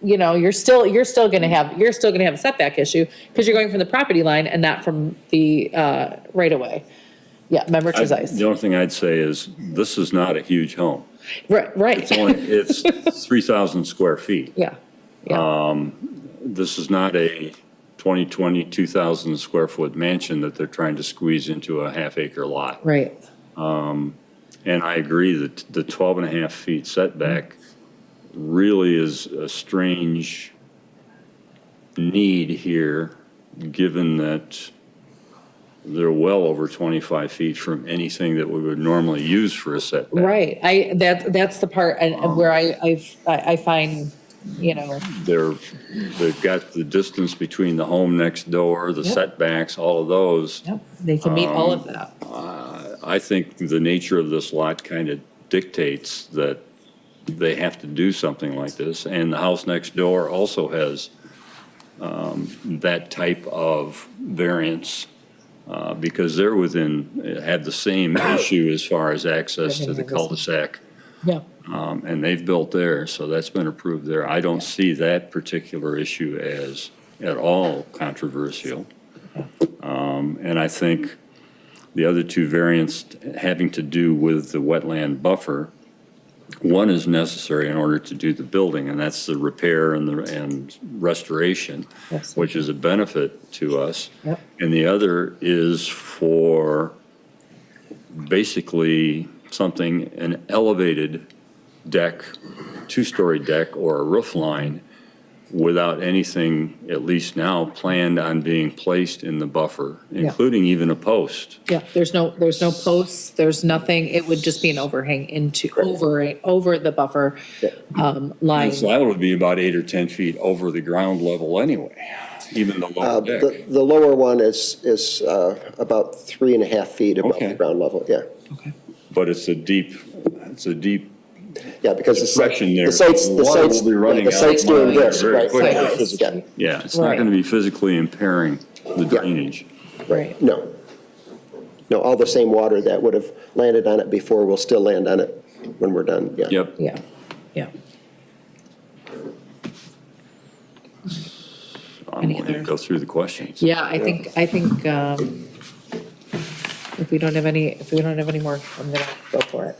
Speaker 1: you're still gonna have a setback issue because you're going from the property line and not from the right of way. Yeah, Member Trezise.
Speaker 2: The only thing I'd say is this is not a huge home.
Speaker 1: Right.
Speaker 2: It's 3,000 square feet.
Speaker 1: Yeah.
Speaker 2: This is not a 22,000 square foot mansion that they're trying to squeeze into a half-acre lot.
Speaker 1: Right.
Speaker 2: And I agree that the 12.5 feet setback really is a strange need here, given that they're well over 25 feet from anything that we would normally use for a setback.
Speaker 1: Right, that's the part and where I find, you know,
Speaker 2: They've got the distance between the home next door, the
Speaker 1: Yep.
Speaker 2: setbacks, all of those.
Speaker 1: yep, they can meet all of that.
Speaker 2: I think the nature of this lot kind of dictates that they have to do something like this. And the house next door also has that type of variance because they're had the same issue as far as access to the cul-de-sac.
Speaker 1: Yeah,
Speaker 2: And they've built there, so that's been approved there. I don't see that particular issue as at all controversial. And I think the other two variants having to do with the wetland buffer, one is necessary in order to do the building, and that's the repair and restoration,
Speaker 1: Yes.
Speaker 2: which is a benefit to us.
Speaker 1: Yep.
Speaker 2: And the other is for basically something, an elevated deck, two-story deck or a roof line without anything, at least now, planned on being placed in the buffer, including even a post.
Speaker 1: yeah, there's no posts, there's nothing, it would just be an overhang over the buffer line.
Speaker 2: And so that would be about 8 or 10 feet over the ground level anyway, even the lower deck.
Speaker 7: The lower one is about 3.5 feet above
Speaker 2: Okay.
Speaker 7: the ground level, yeah.
Speaker 2: But it's a deep
Speaker 7: Yeah, because
Speaker 2: depression there.
Speaker 7: the site's,
Speaker 2: The water will be running
Speaker 7: the site's
Speaker 2: out
Speaker 7: doing this,
Speaker 2: very
Speaker 7: right?
Speaker 2: quickly.
Speaker 1: Sideways.
Speaker 7: Yeah,
Speaker 2: Yeah, it's not
Speaker 1: Right.
Speaker 2: going to be physically impairing the drainage.
Speaker 1: Right.
Speaker 7: no. No, all the same water that would have landed on it before will still land on it when we're done, yeah.
Speaker 2: Yep.
Speaker 1: Yeah, yeah.
Speaker 2: I'm
Speaker 1: Any
Speaker 2: going to
Speaker 1: other-
Speaker 2: go through the questions.
Speaker 1: Yeah, I think, if we don't have any more, I'm gonna go for it.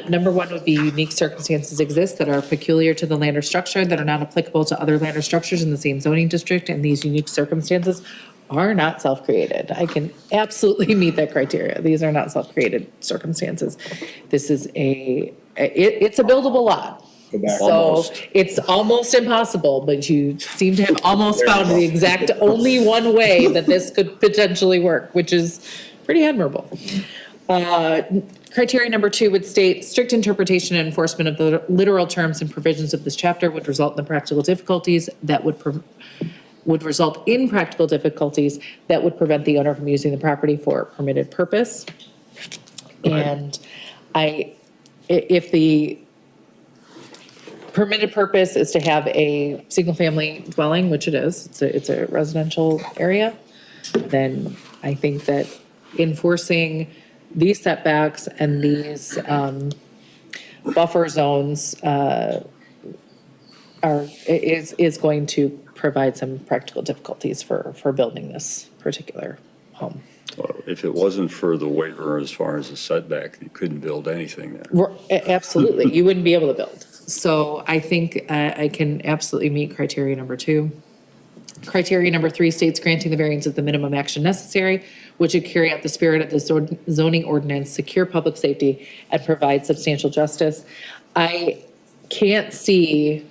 Speaker 1: Number one would be unique circumstances exist that are peculiar to the land or structure that are not applicable to other land or structures in the same zoning district, and these unique circumstances are not self-created. I can absolutely meet that criteria. These are not self-created circumstances. This is it's a buildable lot. So
Speaker 2: Almost.
Speaker 1: it's almost impossible, but you seem to have almost found the exact only one way that this could potentially work, which is pretty admirable. Criteria number two would state strict interpretation and enforcement of the literal terms and provisions of this chapter would result in the practical difficulties that would result in practical difficulties that would prevent the owner from using the property for a permitted purpose. And if the permitted purpose is to have a single-family dwelling, which it is, it's a residential area, then I think that enforcing these setbacks and these buffer zones is going to provide some practical difficulties for building this particular home.
Speaker 2: Well, if it wasn't for the waiver as far as the setback, you couldn't build anything there.
Speaker 1: Absolutely, you wouldn't be able to build. So I think I can absolutely meet criteria number two. Criteria number three states granting the variance is the minimum action necessary, which would carry out the spirit of the zoning ordinance, secure public safety, and provide substantial justice. I can't see,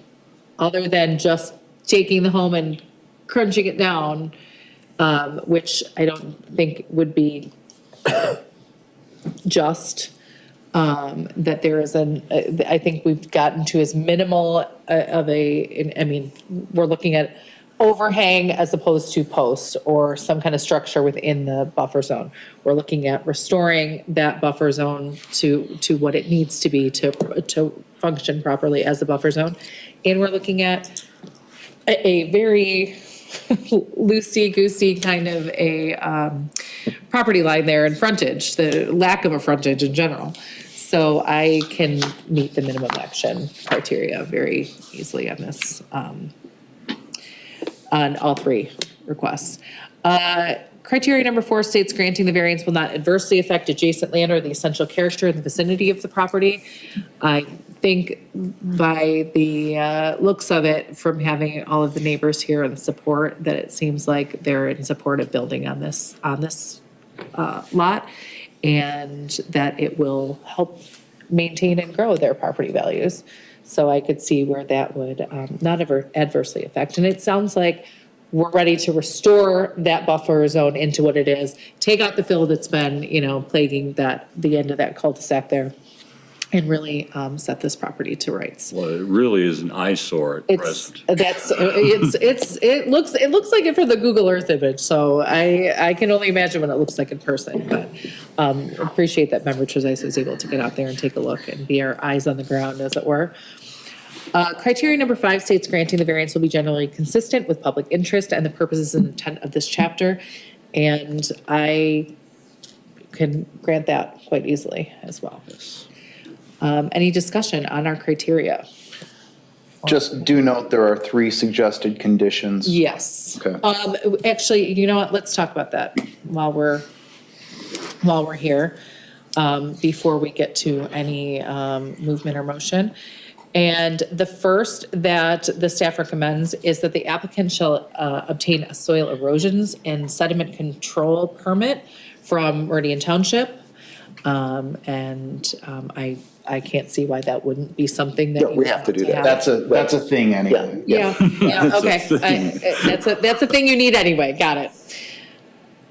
Speaker 1: other than just taking the home and crunching it down, which I don't think would be just, that there is I think we've gotten to as minimal of we're looking at overhang as opposed to posts or some kind of structure within the buffer zone. We're looking at restoring that buffer zone to what it needs to be to function properly as a buffer zone. And we're looking at a very loosey-goosey kind of a property line there and frontage, the lack of a frontage in general. So I can meet the minimum action criteria very easily on this, on all three requests. Criteria number four states granting the variance will not adversely affect adjacent land or the essential character in the vicinity of the property. I think by the looks of it, from having all of the neighbors here and the support, that it seems like they're in support of building on this lot, and that it will help maintain and grow their property values. So I could see where that would not ever adversely affect. And it sounds like we're ready to restore that buffer zone into what it is, take out the fill that's been, plaguing the end of that cul-de-sac there, and really set this property to rights.
Speaker 2: Well, it really is an eyesore at present.
Speaker 1: It looks like it from the Google Earth image, so I can only imagine what it looks like in person, but appreciate that Member Trezise was able to get out there and take a look and be our eyes on the ground, as it were. Criteria number 5 states granting the variance will be generally consistent with public interest and the purposes and intent of this chapter, and I can grant that quite easily as well. Any discussion on our criteria?
Speaker 4: Just do note there are 3 suggested conditions.
Speaker 1: Yes.
Speaker 4: Okay.
Speaker 1: Actually, you know what, let's talk about that while we're here, before we get to any movement or motion. And the first that the staff recommends is that the applicant shall obtain a soil erosions and sediment control permit from Meridian Township. I can't see why that wouldn't be something that.
Speaker 7: No, we have to do that.
Speaker 4: That's a thing anyway.
Speaker 1: Yeah, okay. That's a thing you need anyway, got it.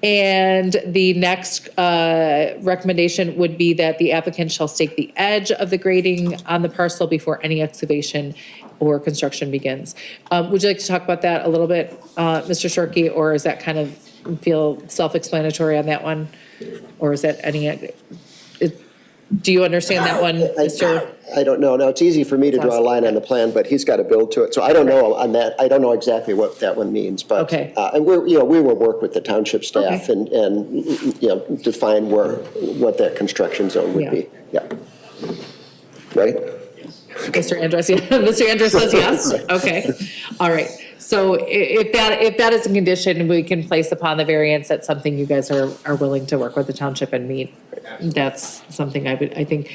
Speaker 1: And the next recommendation would be that the applicant shall stake the edge of the grading on the parcel before any excavation or construction begins. Would you like to talk about that a little bit, Mr. Shorkey, or is that kind of feel self-explanatory on that one? Or is that do you understand that one, Mr.?
Speaker 7: I don't know. Now, it's easy for me to draw a line on the plan, but he's got to build to it. So I don't know on that. I don't know exactly what that one means, but.
Speaker 1: Okay.
Speaker 7: And we will work with the township staff
Speaker 1: Okay.
Speaker 7: and define what that construction zone would
Speaker 1: Yeah.
Speaker 7: be. Yeah. Right?
Speaker 1: Mr. Andrus, yeah, Mr. Andrus says yes, okay, all right. So if that is a condition we can place upon the variance, that's something you guys are willing to work with the township and meet. That's something I think,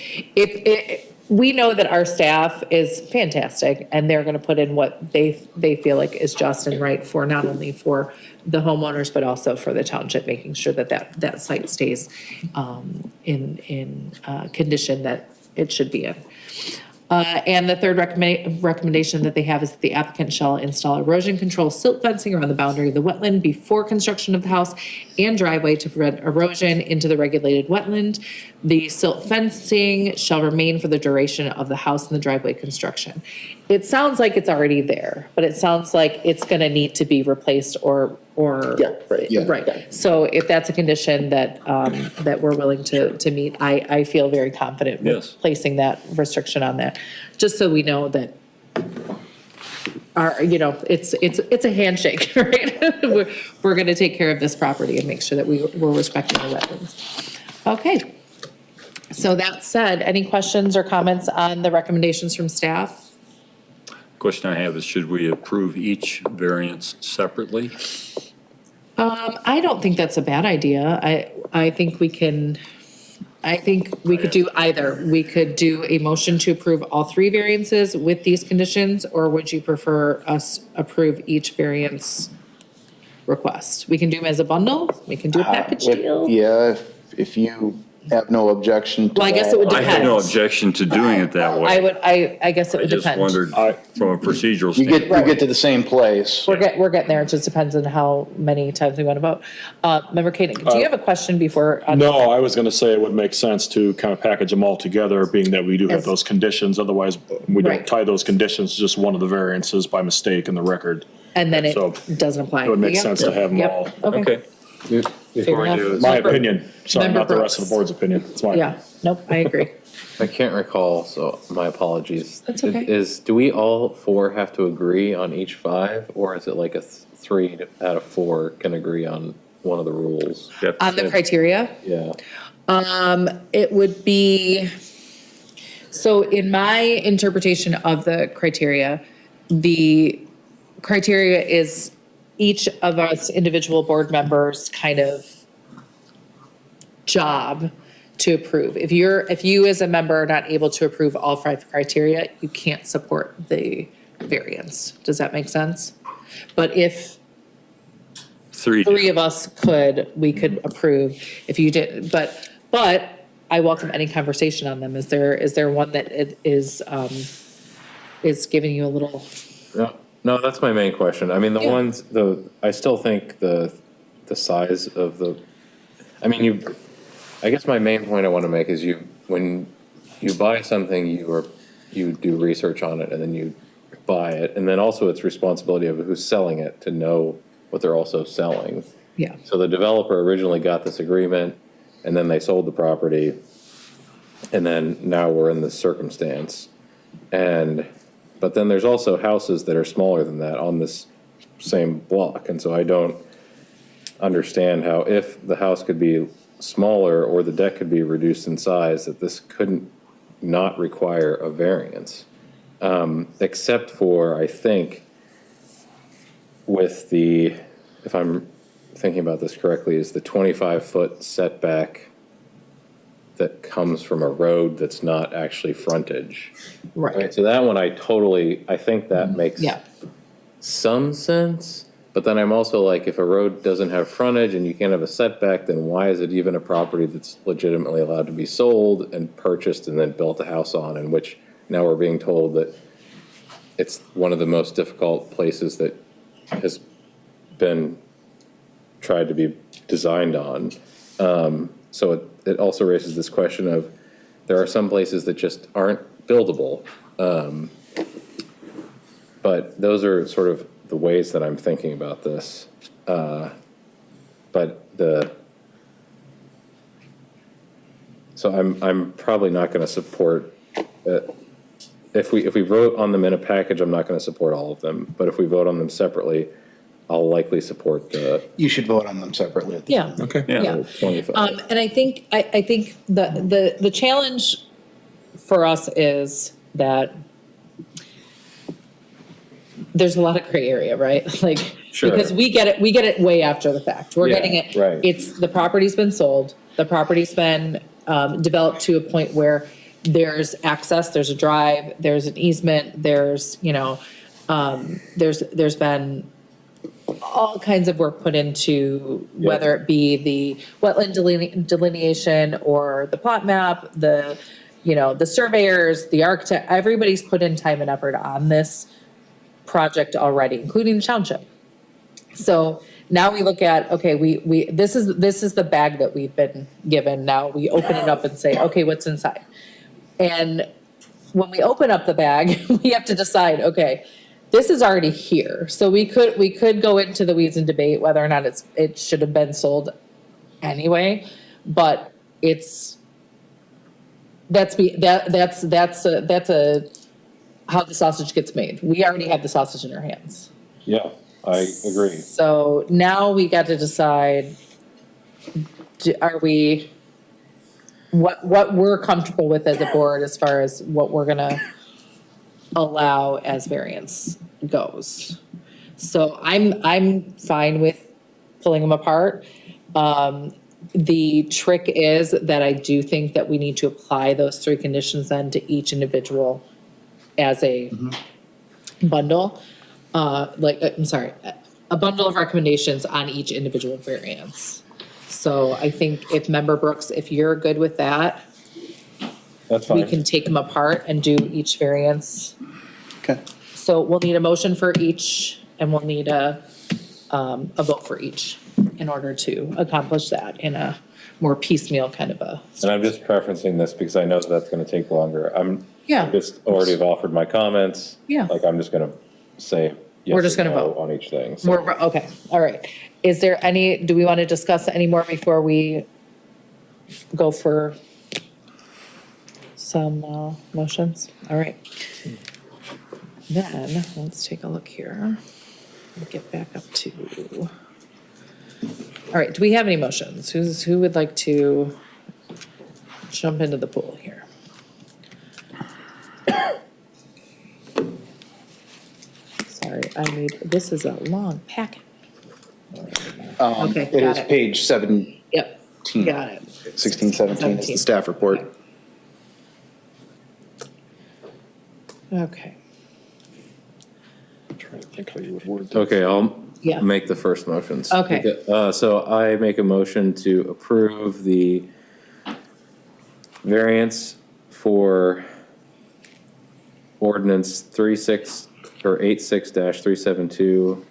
Speaker 1: we know that our staff is fantastic and they're gonna put in what they feel like is just and right for not only for the homeowners, but also for the township, making sure that site stays in condition that it should be in. And the third recommendation that they have is that the applicant shall install erosion control silt fencing around the boundary of the wetland before construction of the house and driveway to prevent erosion into the regulated wetland. The silt fencing shall remain for the duration of the house and the driveway construction. It sounds like it's already there, but it sounds like it's gonna need to be replaced or.
Speaker 7: Yeah, right. Yeah.
Speaker 1: Right. So if that's a condition that we're willing to meet, I feel very confident with
Speaker 2: Yes.
Speaker 1: placing that restriction on that, just so we know that it's a handshake, right? We're gonna take care of this property and make sure that we're respecting the wetlands. Okay. So that said, any questions or comments on the recommendations from staff?
Speaker 2: Question I have is, should we approve each variance separately?
Speaker 1: I don't think that's a bad idea. I think we could do either. We could do a motion to approve all 3 variances with these conditions, or would you prefer us approve each variance request? We can do them as a bundle, we can do a package deal.
Speaker 4: Yeah, if you have no objection to
Speaker 1: Well, I guess it would
Speaker 2: I
Speaker 1: depend.
Speaker 2: have no objection to doing it that way.
Speaker 1: I guess it
Speaker 2: I
Speaker 1: would
Speaker 2: just
Speaker 1: depend.
Speaker 2: wondered from a procedural
Speaker 4: You
Speaker 2: standpoint.
Speaker 4: get to the same place.
Speaker 1: We're getting there, it just depends on how many times we want to vote. Member Koenig, do you have a question before?
Speaker 3: No, I was going to say it would make sense to kind of package them all together, being that we do have
Speaker 1: Yes.
Speaker 3: those conditions. Otherwise, we
Speaker 1: Right.
Speaker 3: don't tie those conditions to just one of the variances by mistake in the record.
Speaker 1: And then it
Speaker 3: So,
Speaker 1: doesn't apply.
Speaker 3: it would make
Speaker 1: Yep.
Speaker 3: sense to have them
Speaker 1: Yep.
Speaker 3: all.
Speaker 1: Okay,
Speaker 6: Before we
Speaker 1: enough.
Speaker 6: do,
Speaker 3: My
Speaker 1: Member-
Speaker 3: opinion, sorry,
Speaker 1: Member
Speaker 3: not the rest of
Speaker 1: Brooks.
Speaker 3: the board's opinion. It's mine.
Speaker 1: yeah, nope, I agree.
Speaker 6: I can't recall, so my apologies.
Speaker 1: That's okay.
Speaker 6: Do we all 4 have to agree on each 5, or is it like a 3 out of 4 can agree on one of the rules?
Speaker 2: Yep.
Speaker 1: On the criteria?
Speaker 6: Yeah.
Speaker 1: It would be, so in my interpretation of the criteria is each of us individual board members kind of job to approve. If you as a member are not able to approve all 5 criteria, you can't support the variance. Does that make sense? But if 3 of us we could approve. If you did, but I welcome any conversation on them. Is there one that it is is giving you a little,
Speaker 6: No, that's my main question. I mean,
Speaker 1: Yeah.
Speaker 6: I still think the size of I guess my main point I want to make is when you buy something, you do research on it and then you buy it. And then also it's responsibility of who's selling it to know what they're also selling.
Speaker 1: yeah.
Speaker 6: So the developer originally got this agreement and then they sold the property. And then now we're in this circumstance. But then there's also houses that are smaller than that on this same block. And so I don't understand how if the house could be smaller or the deck could be reduced in size, that this couldn't not require a variance. Except for, I think, with if I'm thinking about this correctly, is the 25-foot setback that comes from a road that's not actually frontage.
Speaker 1: Right.
Speaker 6: So that one I think that makes
Speaker 1: Yeah.
Speaker 6: some sense. But then I'm also like, if a road doesn't have frontage and you can't have a setback, then why is it even a property that's legitimately allowed to be sold and purchased and then built a house on, in which now we're being told that it's one of the most difficult places that has been tried to be designed on. So it also raises this question of, there are some places that just aren't buildable. But those are sort of the ways that I'm thinking about this. So I'm probably not going to support, if we vote on them in a package, I'm not going to support all of them. But if we vote on them separately, I'll likely support the
Speaker 4: You should vote on them separately.
Speaker 1: Yeah.
Speaker 3: Okay.
Speaker 1: Yeah.
Speaker 6: 25.
Speaker 1: And I think the challenge for us is that there's a lot of gray area, right? Like,
Speaker 6: Sure.
Speaker 1: because we get it way after the fact. We're
Speaker 6: Yeah,
Speaker 1: getting it,
Speaker 6: right.
Speaker 1: the property's been sold, the property's been developed to a point where there's access, there's a drive, there's an easement, there's been all kinds of work put into, whether it be the wetland delineation or the plot map, the surveyors, the architect, everybody's put in time and effort on this project already, including the township. So now we look at, okay, this is the bag that we've been given. Now we open it up and say, okay, what's inside? And when we open up the bag, we have to decide, okay, this is already here. So we could go into the weeds and debate whether or not it should have been sold anyway, but that's how the sausage gets made. We already have the sausage in our hands.
Speaker 6: Yeah, I agree.
Speaker 1: So now we got to decide, what we're comfortable with as a board as far as what we're gonna allow as variance goes. So I'm fine with pulling them apart. The trick is that I do think that we need to apply those three conditions then to each individual as a bundle, a bundle of recommendations on each individual variance. So I think if Member Brooks, if you're good with that,
Speaker 6: That's
Speaker 1: we
Speaker 6: fine.
Speaker 1: can take them apart and do each variance.
Speaker 4: Okay.
Speaker 1: So we'll need a motion for each, and we'll need a vote for each in order to accomplish that in a more piecemeal kind of a.
Speaker 6: And I'm just preferencing this because I know that's going to take longer.
Speaker 1: Yeah.
Speaker 6: I just already have offered my comments.
Speaker 1: Yeah.
Speaker 6: Like, I'm just going to say yes
Speaker 1: We're just
Speaker 6: or
Speaker 1: gonna
Speaker 6: no
Speaker 1: vote.
Speaker 6: on each thing. So-
Speaker 1: Okay, all right. Is there do we want to discuss any more before we go for some motions? All right. Then, let's take a look here. Get back up to. All right, do we have any motions? Who would like to jump into the pool here? Sorry, this is a long packet. Okay,
Speaker 4: It
Speaker 1: got
Speaker 4: is page 17,
Speaker 1: Yep, got it.
Speaker 4: 16, 17 is the
Speaker 1: 17.
Speaker 4: staff report.
Speaker 1: Okay,
Speaker 3: Trying to think how you would word that.
Speaker 6: Okay, I'll
Speaker 1: Yeah.
Speaker 6: make the first motions.
Speaker 1: Okay.
Speaker 6: So I make a motion to approve the variance for ordinance 86/372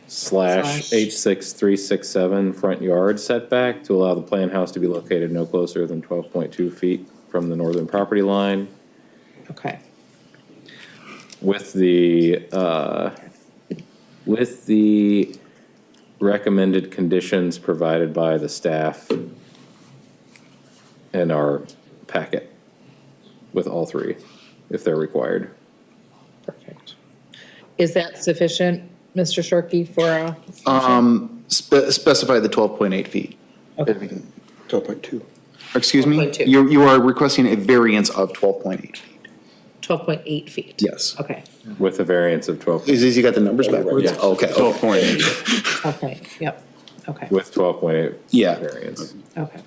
Speaker 6: slash H6367 front yard setback to allow the plan house to be located no closer than 12.2 feet from the northern property line
Speaker 1: Okay.
Speaker 6: with the recommended conditions provided by the staff in our packet with all three, if they're required.
Speaker 1: Perfect. Is that sufficient, Mr. Shorkey, for a?
Speaker 4: Specify the 12.8 feet.
Speaker 1: Okay.
Speaker 7: 12.2.
Speaker 4: Excuse me?
Speaker 1: 12.2.
Speaker 4: You are requesting a variance of 12.8 feet.
Speaker 1: 12.8 feet?
Speaker 4: Yes.
Speaker 1: Okay,
Speaker 6: With a variance of 12,
Speaker 4: You got the numbers backwards?
Speaker 6: Yes.
Speaker 4: Okay.
Speaker 2: 12.8.
Speaker 1: okay, yep, okay,
Speaker 6: with 12.8
Speaker 4: Yeah.
Speaker 6: variance.
Speaker 1: okay.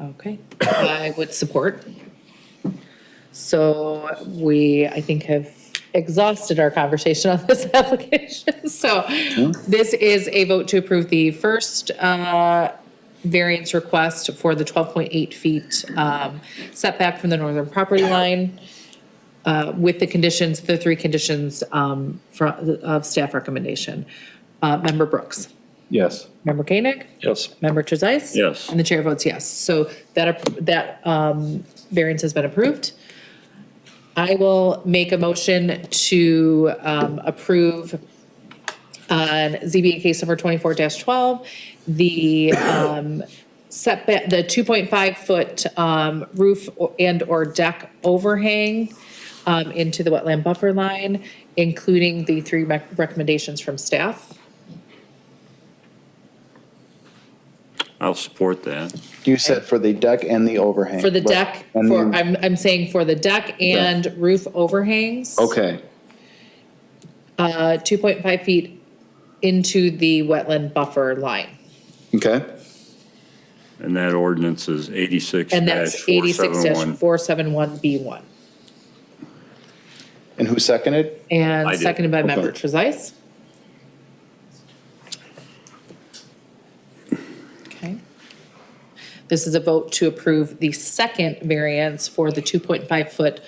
Speaker 1: Okay, I would support. So we, I think, have exhausted our conversation on this application. So this is a vote to approve the first variance request for the 12.8 feet setback from the northern property line with the conditions, the three conditions of staff recommendation. Member Brooks.
Speaker 6: Yes.
Speaker 1: Member Koenig?
Speaker 3: Yes.
Speaker 1: Member Trezise?
Speaker 2: Yes.
Speaker 1: And the chair votes yes. So that variance has been approved. I will make a motion to approve on ZBA case number 24-12, the setback, the 2.5 foot roof and/or deck overhang into the wetland buffer line, including the three recommendations from staff.
Speaker 2: I'll support that.
Speaker 4: You said for the deck and the overhang.
Speaker 1: For the deck,
Speaker 4: And
Speaker 1: for,
Speaker 4: then-
Speaker 1: I'm saying for the deck and roof overhangs.
Speaker 4: Okay,
Speaker 1: 2.5 feet into the wetland buffer line.
Speaker 4: okay.
Speaker 2: And that ordinance is 86-471.
Speaker 1: And that's 86-471B1.
Speaker 4: And who seconded?
Speaker 1: And
Speaker 2: I did.
Speaker 1: seconded by member
Speaker 4: Okay.
Speaker 1: Trezise. Okay. This is a vote to approve the second variance for the 2.5 foot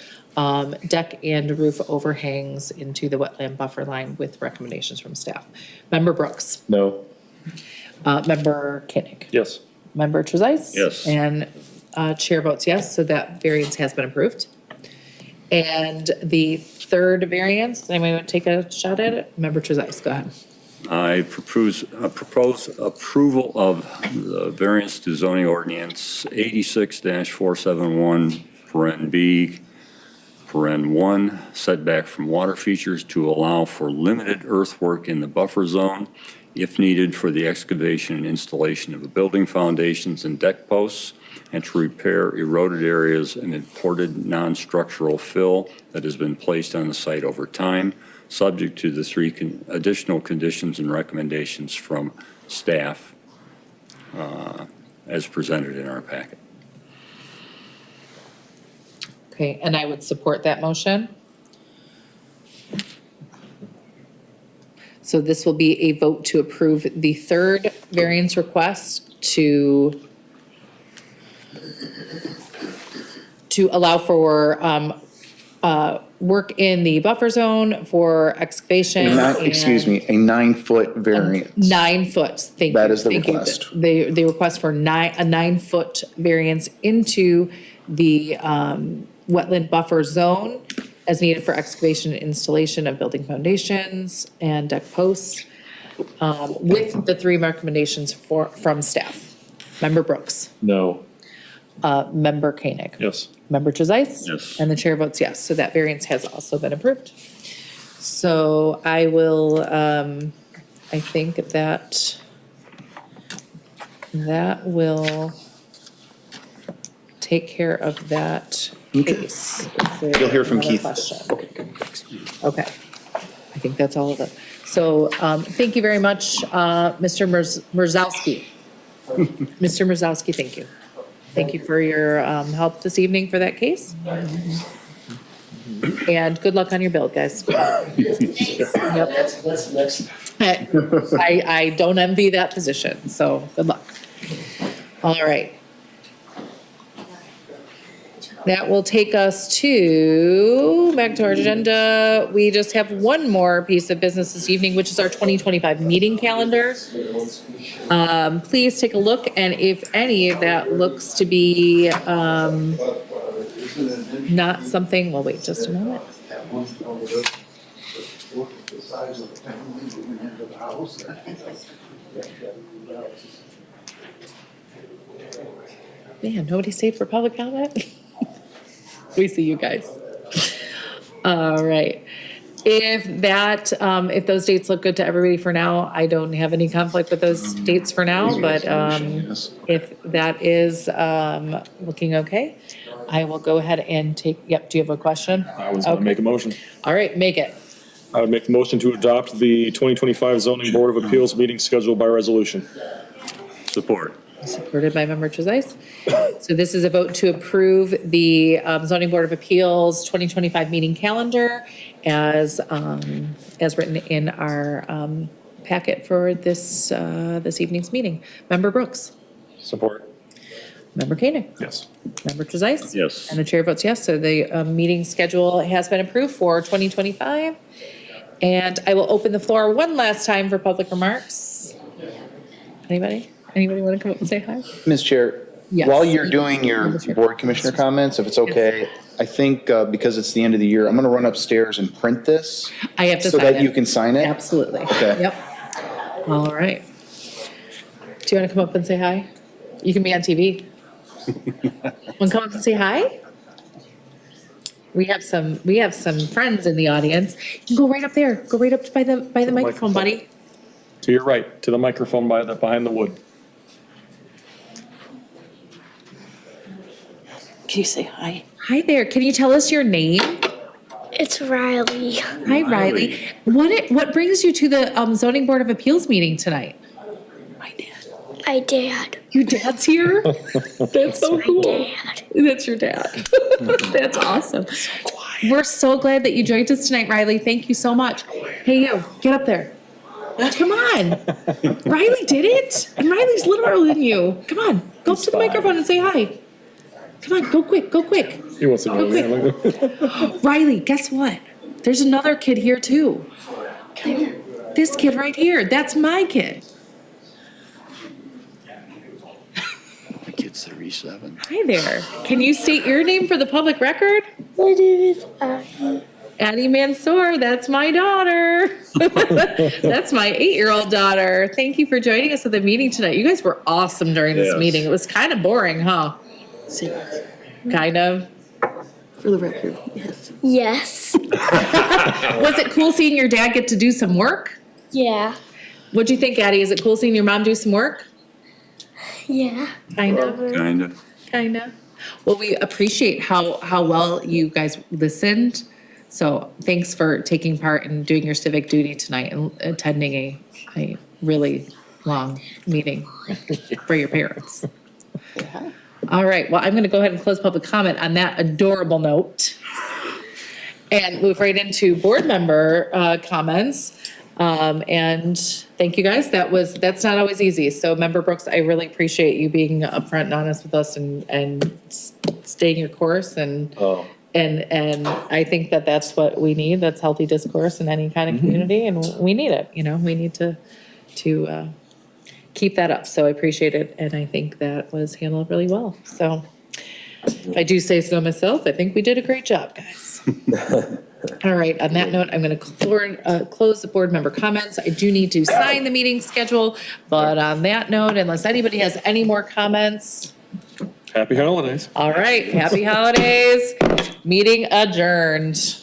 Speaker 1: deck and roof overhangs into the wetland buffer line with recommendations from staff. Member Brooks.
Speaker 6: No.
Speaker 1: Member Koenig.
Speaker 3: Yes.
Speaker 1: Member Trezise?
Speaker 2: Yes.
Speaker 1: And chair votes yes, so that variance has been approved. And the third variance, anybody want to take a shot at it? Member Trezise, go ahead.
Speaker 2: I propose approval of the variance to zoning ordinance 86-471, paren B, paren 1, setback from water features to allow for limited earthwork in the buffer zone if needed for the excavation and installation of the building foundations and deck posts, and to repair eroded areas and imported non-structural fill that has been placed on the site over time, subject to the three additional conditions and recommendations from staff as presented in our packet.
Speaker 1: Okay, and I would support that motion. So this will be a vote to approve the third variance request to allow for work in the buffer zone for excavation.
Speaker 4: Excuse me, a 9-foot variance.
Speaker 1: 9 foot, thank you.
Speaker 4: That is the
Speaker 1: thank you.
Speaker 4: request.
Speaker 1: They request for a 9-foot variance into the wetland buffer zone as needed for excavation and installation of building foundations and deck posts, with the three recommendations from staff. Member Brooks.
Speaker 6: No.
Speaker 1: Member Koenig.
Speaker 3: Yes.
Speaker 1: Member Trezise?
Speaker 2: Yes.
Speaker 1: And the chair votes yes, so that variance has also been approved. So I will, I think that will take care of that case. Is there
Speaker 4: You'll hear from
Speaker 1: another
Speaker 4: Keith.
Speaker 1: question? Okay, I think that's all of it. So, thank you very much, Mr. Merzowski. Mr. Merzowski, thank you. Thank you for your help this evening for that case. And good luck on your bill, guys. Yep.
Speaker 7: That's next.
Speaker 1: I don't envy that position, so good luck. All right. That will take us back to our agenda. We just have one more piece of business this evening, which is our 2025 meeting calendar. Please take a look, and if any of that looks to be not something, well, wait just a moment. Man, nobody stayed for public comment? We see you guys. All right. If those dates look good to everybody for now, I don't have any conflict with those dates for now, but if that is looking okay, I will go ahead and do you have a question?
Speaker 3: I was going to make a motion.
Speaker 1: All right, make it.
Speaker 3: I would make the motion to adopt the 2025 zoning board of appeals meeting scheduled by resolution.
Speaker 2: Support.
Speaker 1: Supported by Member Trezise. So this is a vote to approve the zoning board of appeals 2025 meeting calendar as written in our packet for this evening's meeting. Member Brooks.
Speaker 3: Support.
Speaker 1: Member Koenig.
Speaker 3: Yes.
Speaker 1: Member Trezise.
Speaker 2: Yes.
Speaker 1: And the chair votes yes. So the meeting schedule has been approved for 2025. And I will open the floor one last time for public remarks. Anybody? Anybody want to come up and say hi?
Speaker 4: Ms. Chair,
Speaker 1: Yes.
Speaker 4: while you're doing your
Speaker 1: Yes, sir.
Speaker 4: board commissioner comments, if it's okay, I think because it's the end of the year, I'm going to run upstairs and print this.
Speaker 1: I have to
Speaker 4: So
Speaker 1: sign
Speaker 4: that you
Speaker 1: it.
Speaker 4: can sign it.
Speaker 1: Absolutely.
Speaker 4: Okay.
Speaker 1: Yep. All right. Do you want to come up and say hi? You can be on TV. Want to come up and say hi? We have some friends in the audience. You can go right up there. Go right up by the microphone, buddy.
Speaker 3: To your right, to the microphone behind the wood.
Speaker 9: Can you say hi?
Speaker 1: Hi there. Can you tell us your name?
Speaker 10: It's Riley.
Speaker 1: Hi, Riley. What brings you to the zoning board of appeals meeting tonight?
Speaker 9: My dad.
Speaker 10: My dad.
Speaker 1: Your dad's here? That's so
Speaker 10: My
Speaker 1: cool.
Speaker 10: dad.
Speaker 1: That's your dad. That's awesome. We're so glad that you joined us tonight, Riley. Thank you so much. Hey, you, get up there. Come on. Riley did it. And Riley's littler than you. Come on, go up to the microphone and say hi. Come on, go quick, go quick.
Speaker 3: He wants to go.
Speaker 1: Riley, guess what? There's another kid here too. This kid right here, that's my kid.
Speaker 2: My kid's 37.
Speaker 1: Hi there. Can you state your name for the public record?
Speaker 10: My name is Abby.
Speaker 1: Addie Mansour, that's my daughter. That's my 8-year-old daughter. Thank you for joining us at the meeting tonight. You guys were awesome during this
Speaker 2: Yes.
Speaker 1: meeting. It was kind of boring, huh?
Speaker 9: Say yes.
Speaker 1: Kind of.
Speaker 9: For the record, yes.
Speaker 10: Yes.
Speaker 1: Was it cool seeing your dad get to do some work?
Speaker 10: Yeah.
Speaker 1: What'd you think, Addie? Is it cool seeing your mom do some work?
Speaker 10: Yeah.
Speaker 1: Kind of.
Speaker 2: Kind of.
Speaker 1: Kind of. Well, we appreciate how well you guys listened. So thanks for taking part and doing your civic duty tonight and attending a really long meeting for your parents. All right, well, I'm going to go ahead and close public comment on that adorable note and move right into board member comments. And thank you guys. That's not always easy. So Member Brooks, I really appreciate you being upfront and honest with us and staying your course and I think that's what we need. That's healthy discourse in any kind of community, and we need it. We need to keep that up. So I appreciate it, and I think that was handled really well. So if I do say so myself, I think we did a great job, guys. All right, on that note, I'm going to close the board member comments. I do need to sign the meeting schedule, but on that note, unless anybody has any more comments.
Speaker 3: Happy holidays.
Speaker 1: All right, happy holidays. Meeting adjourned.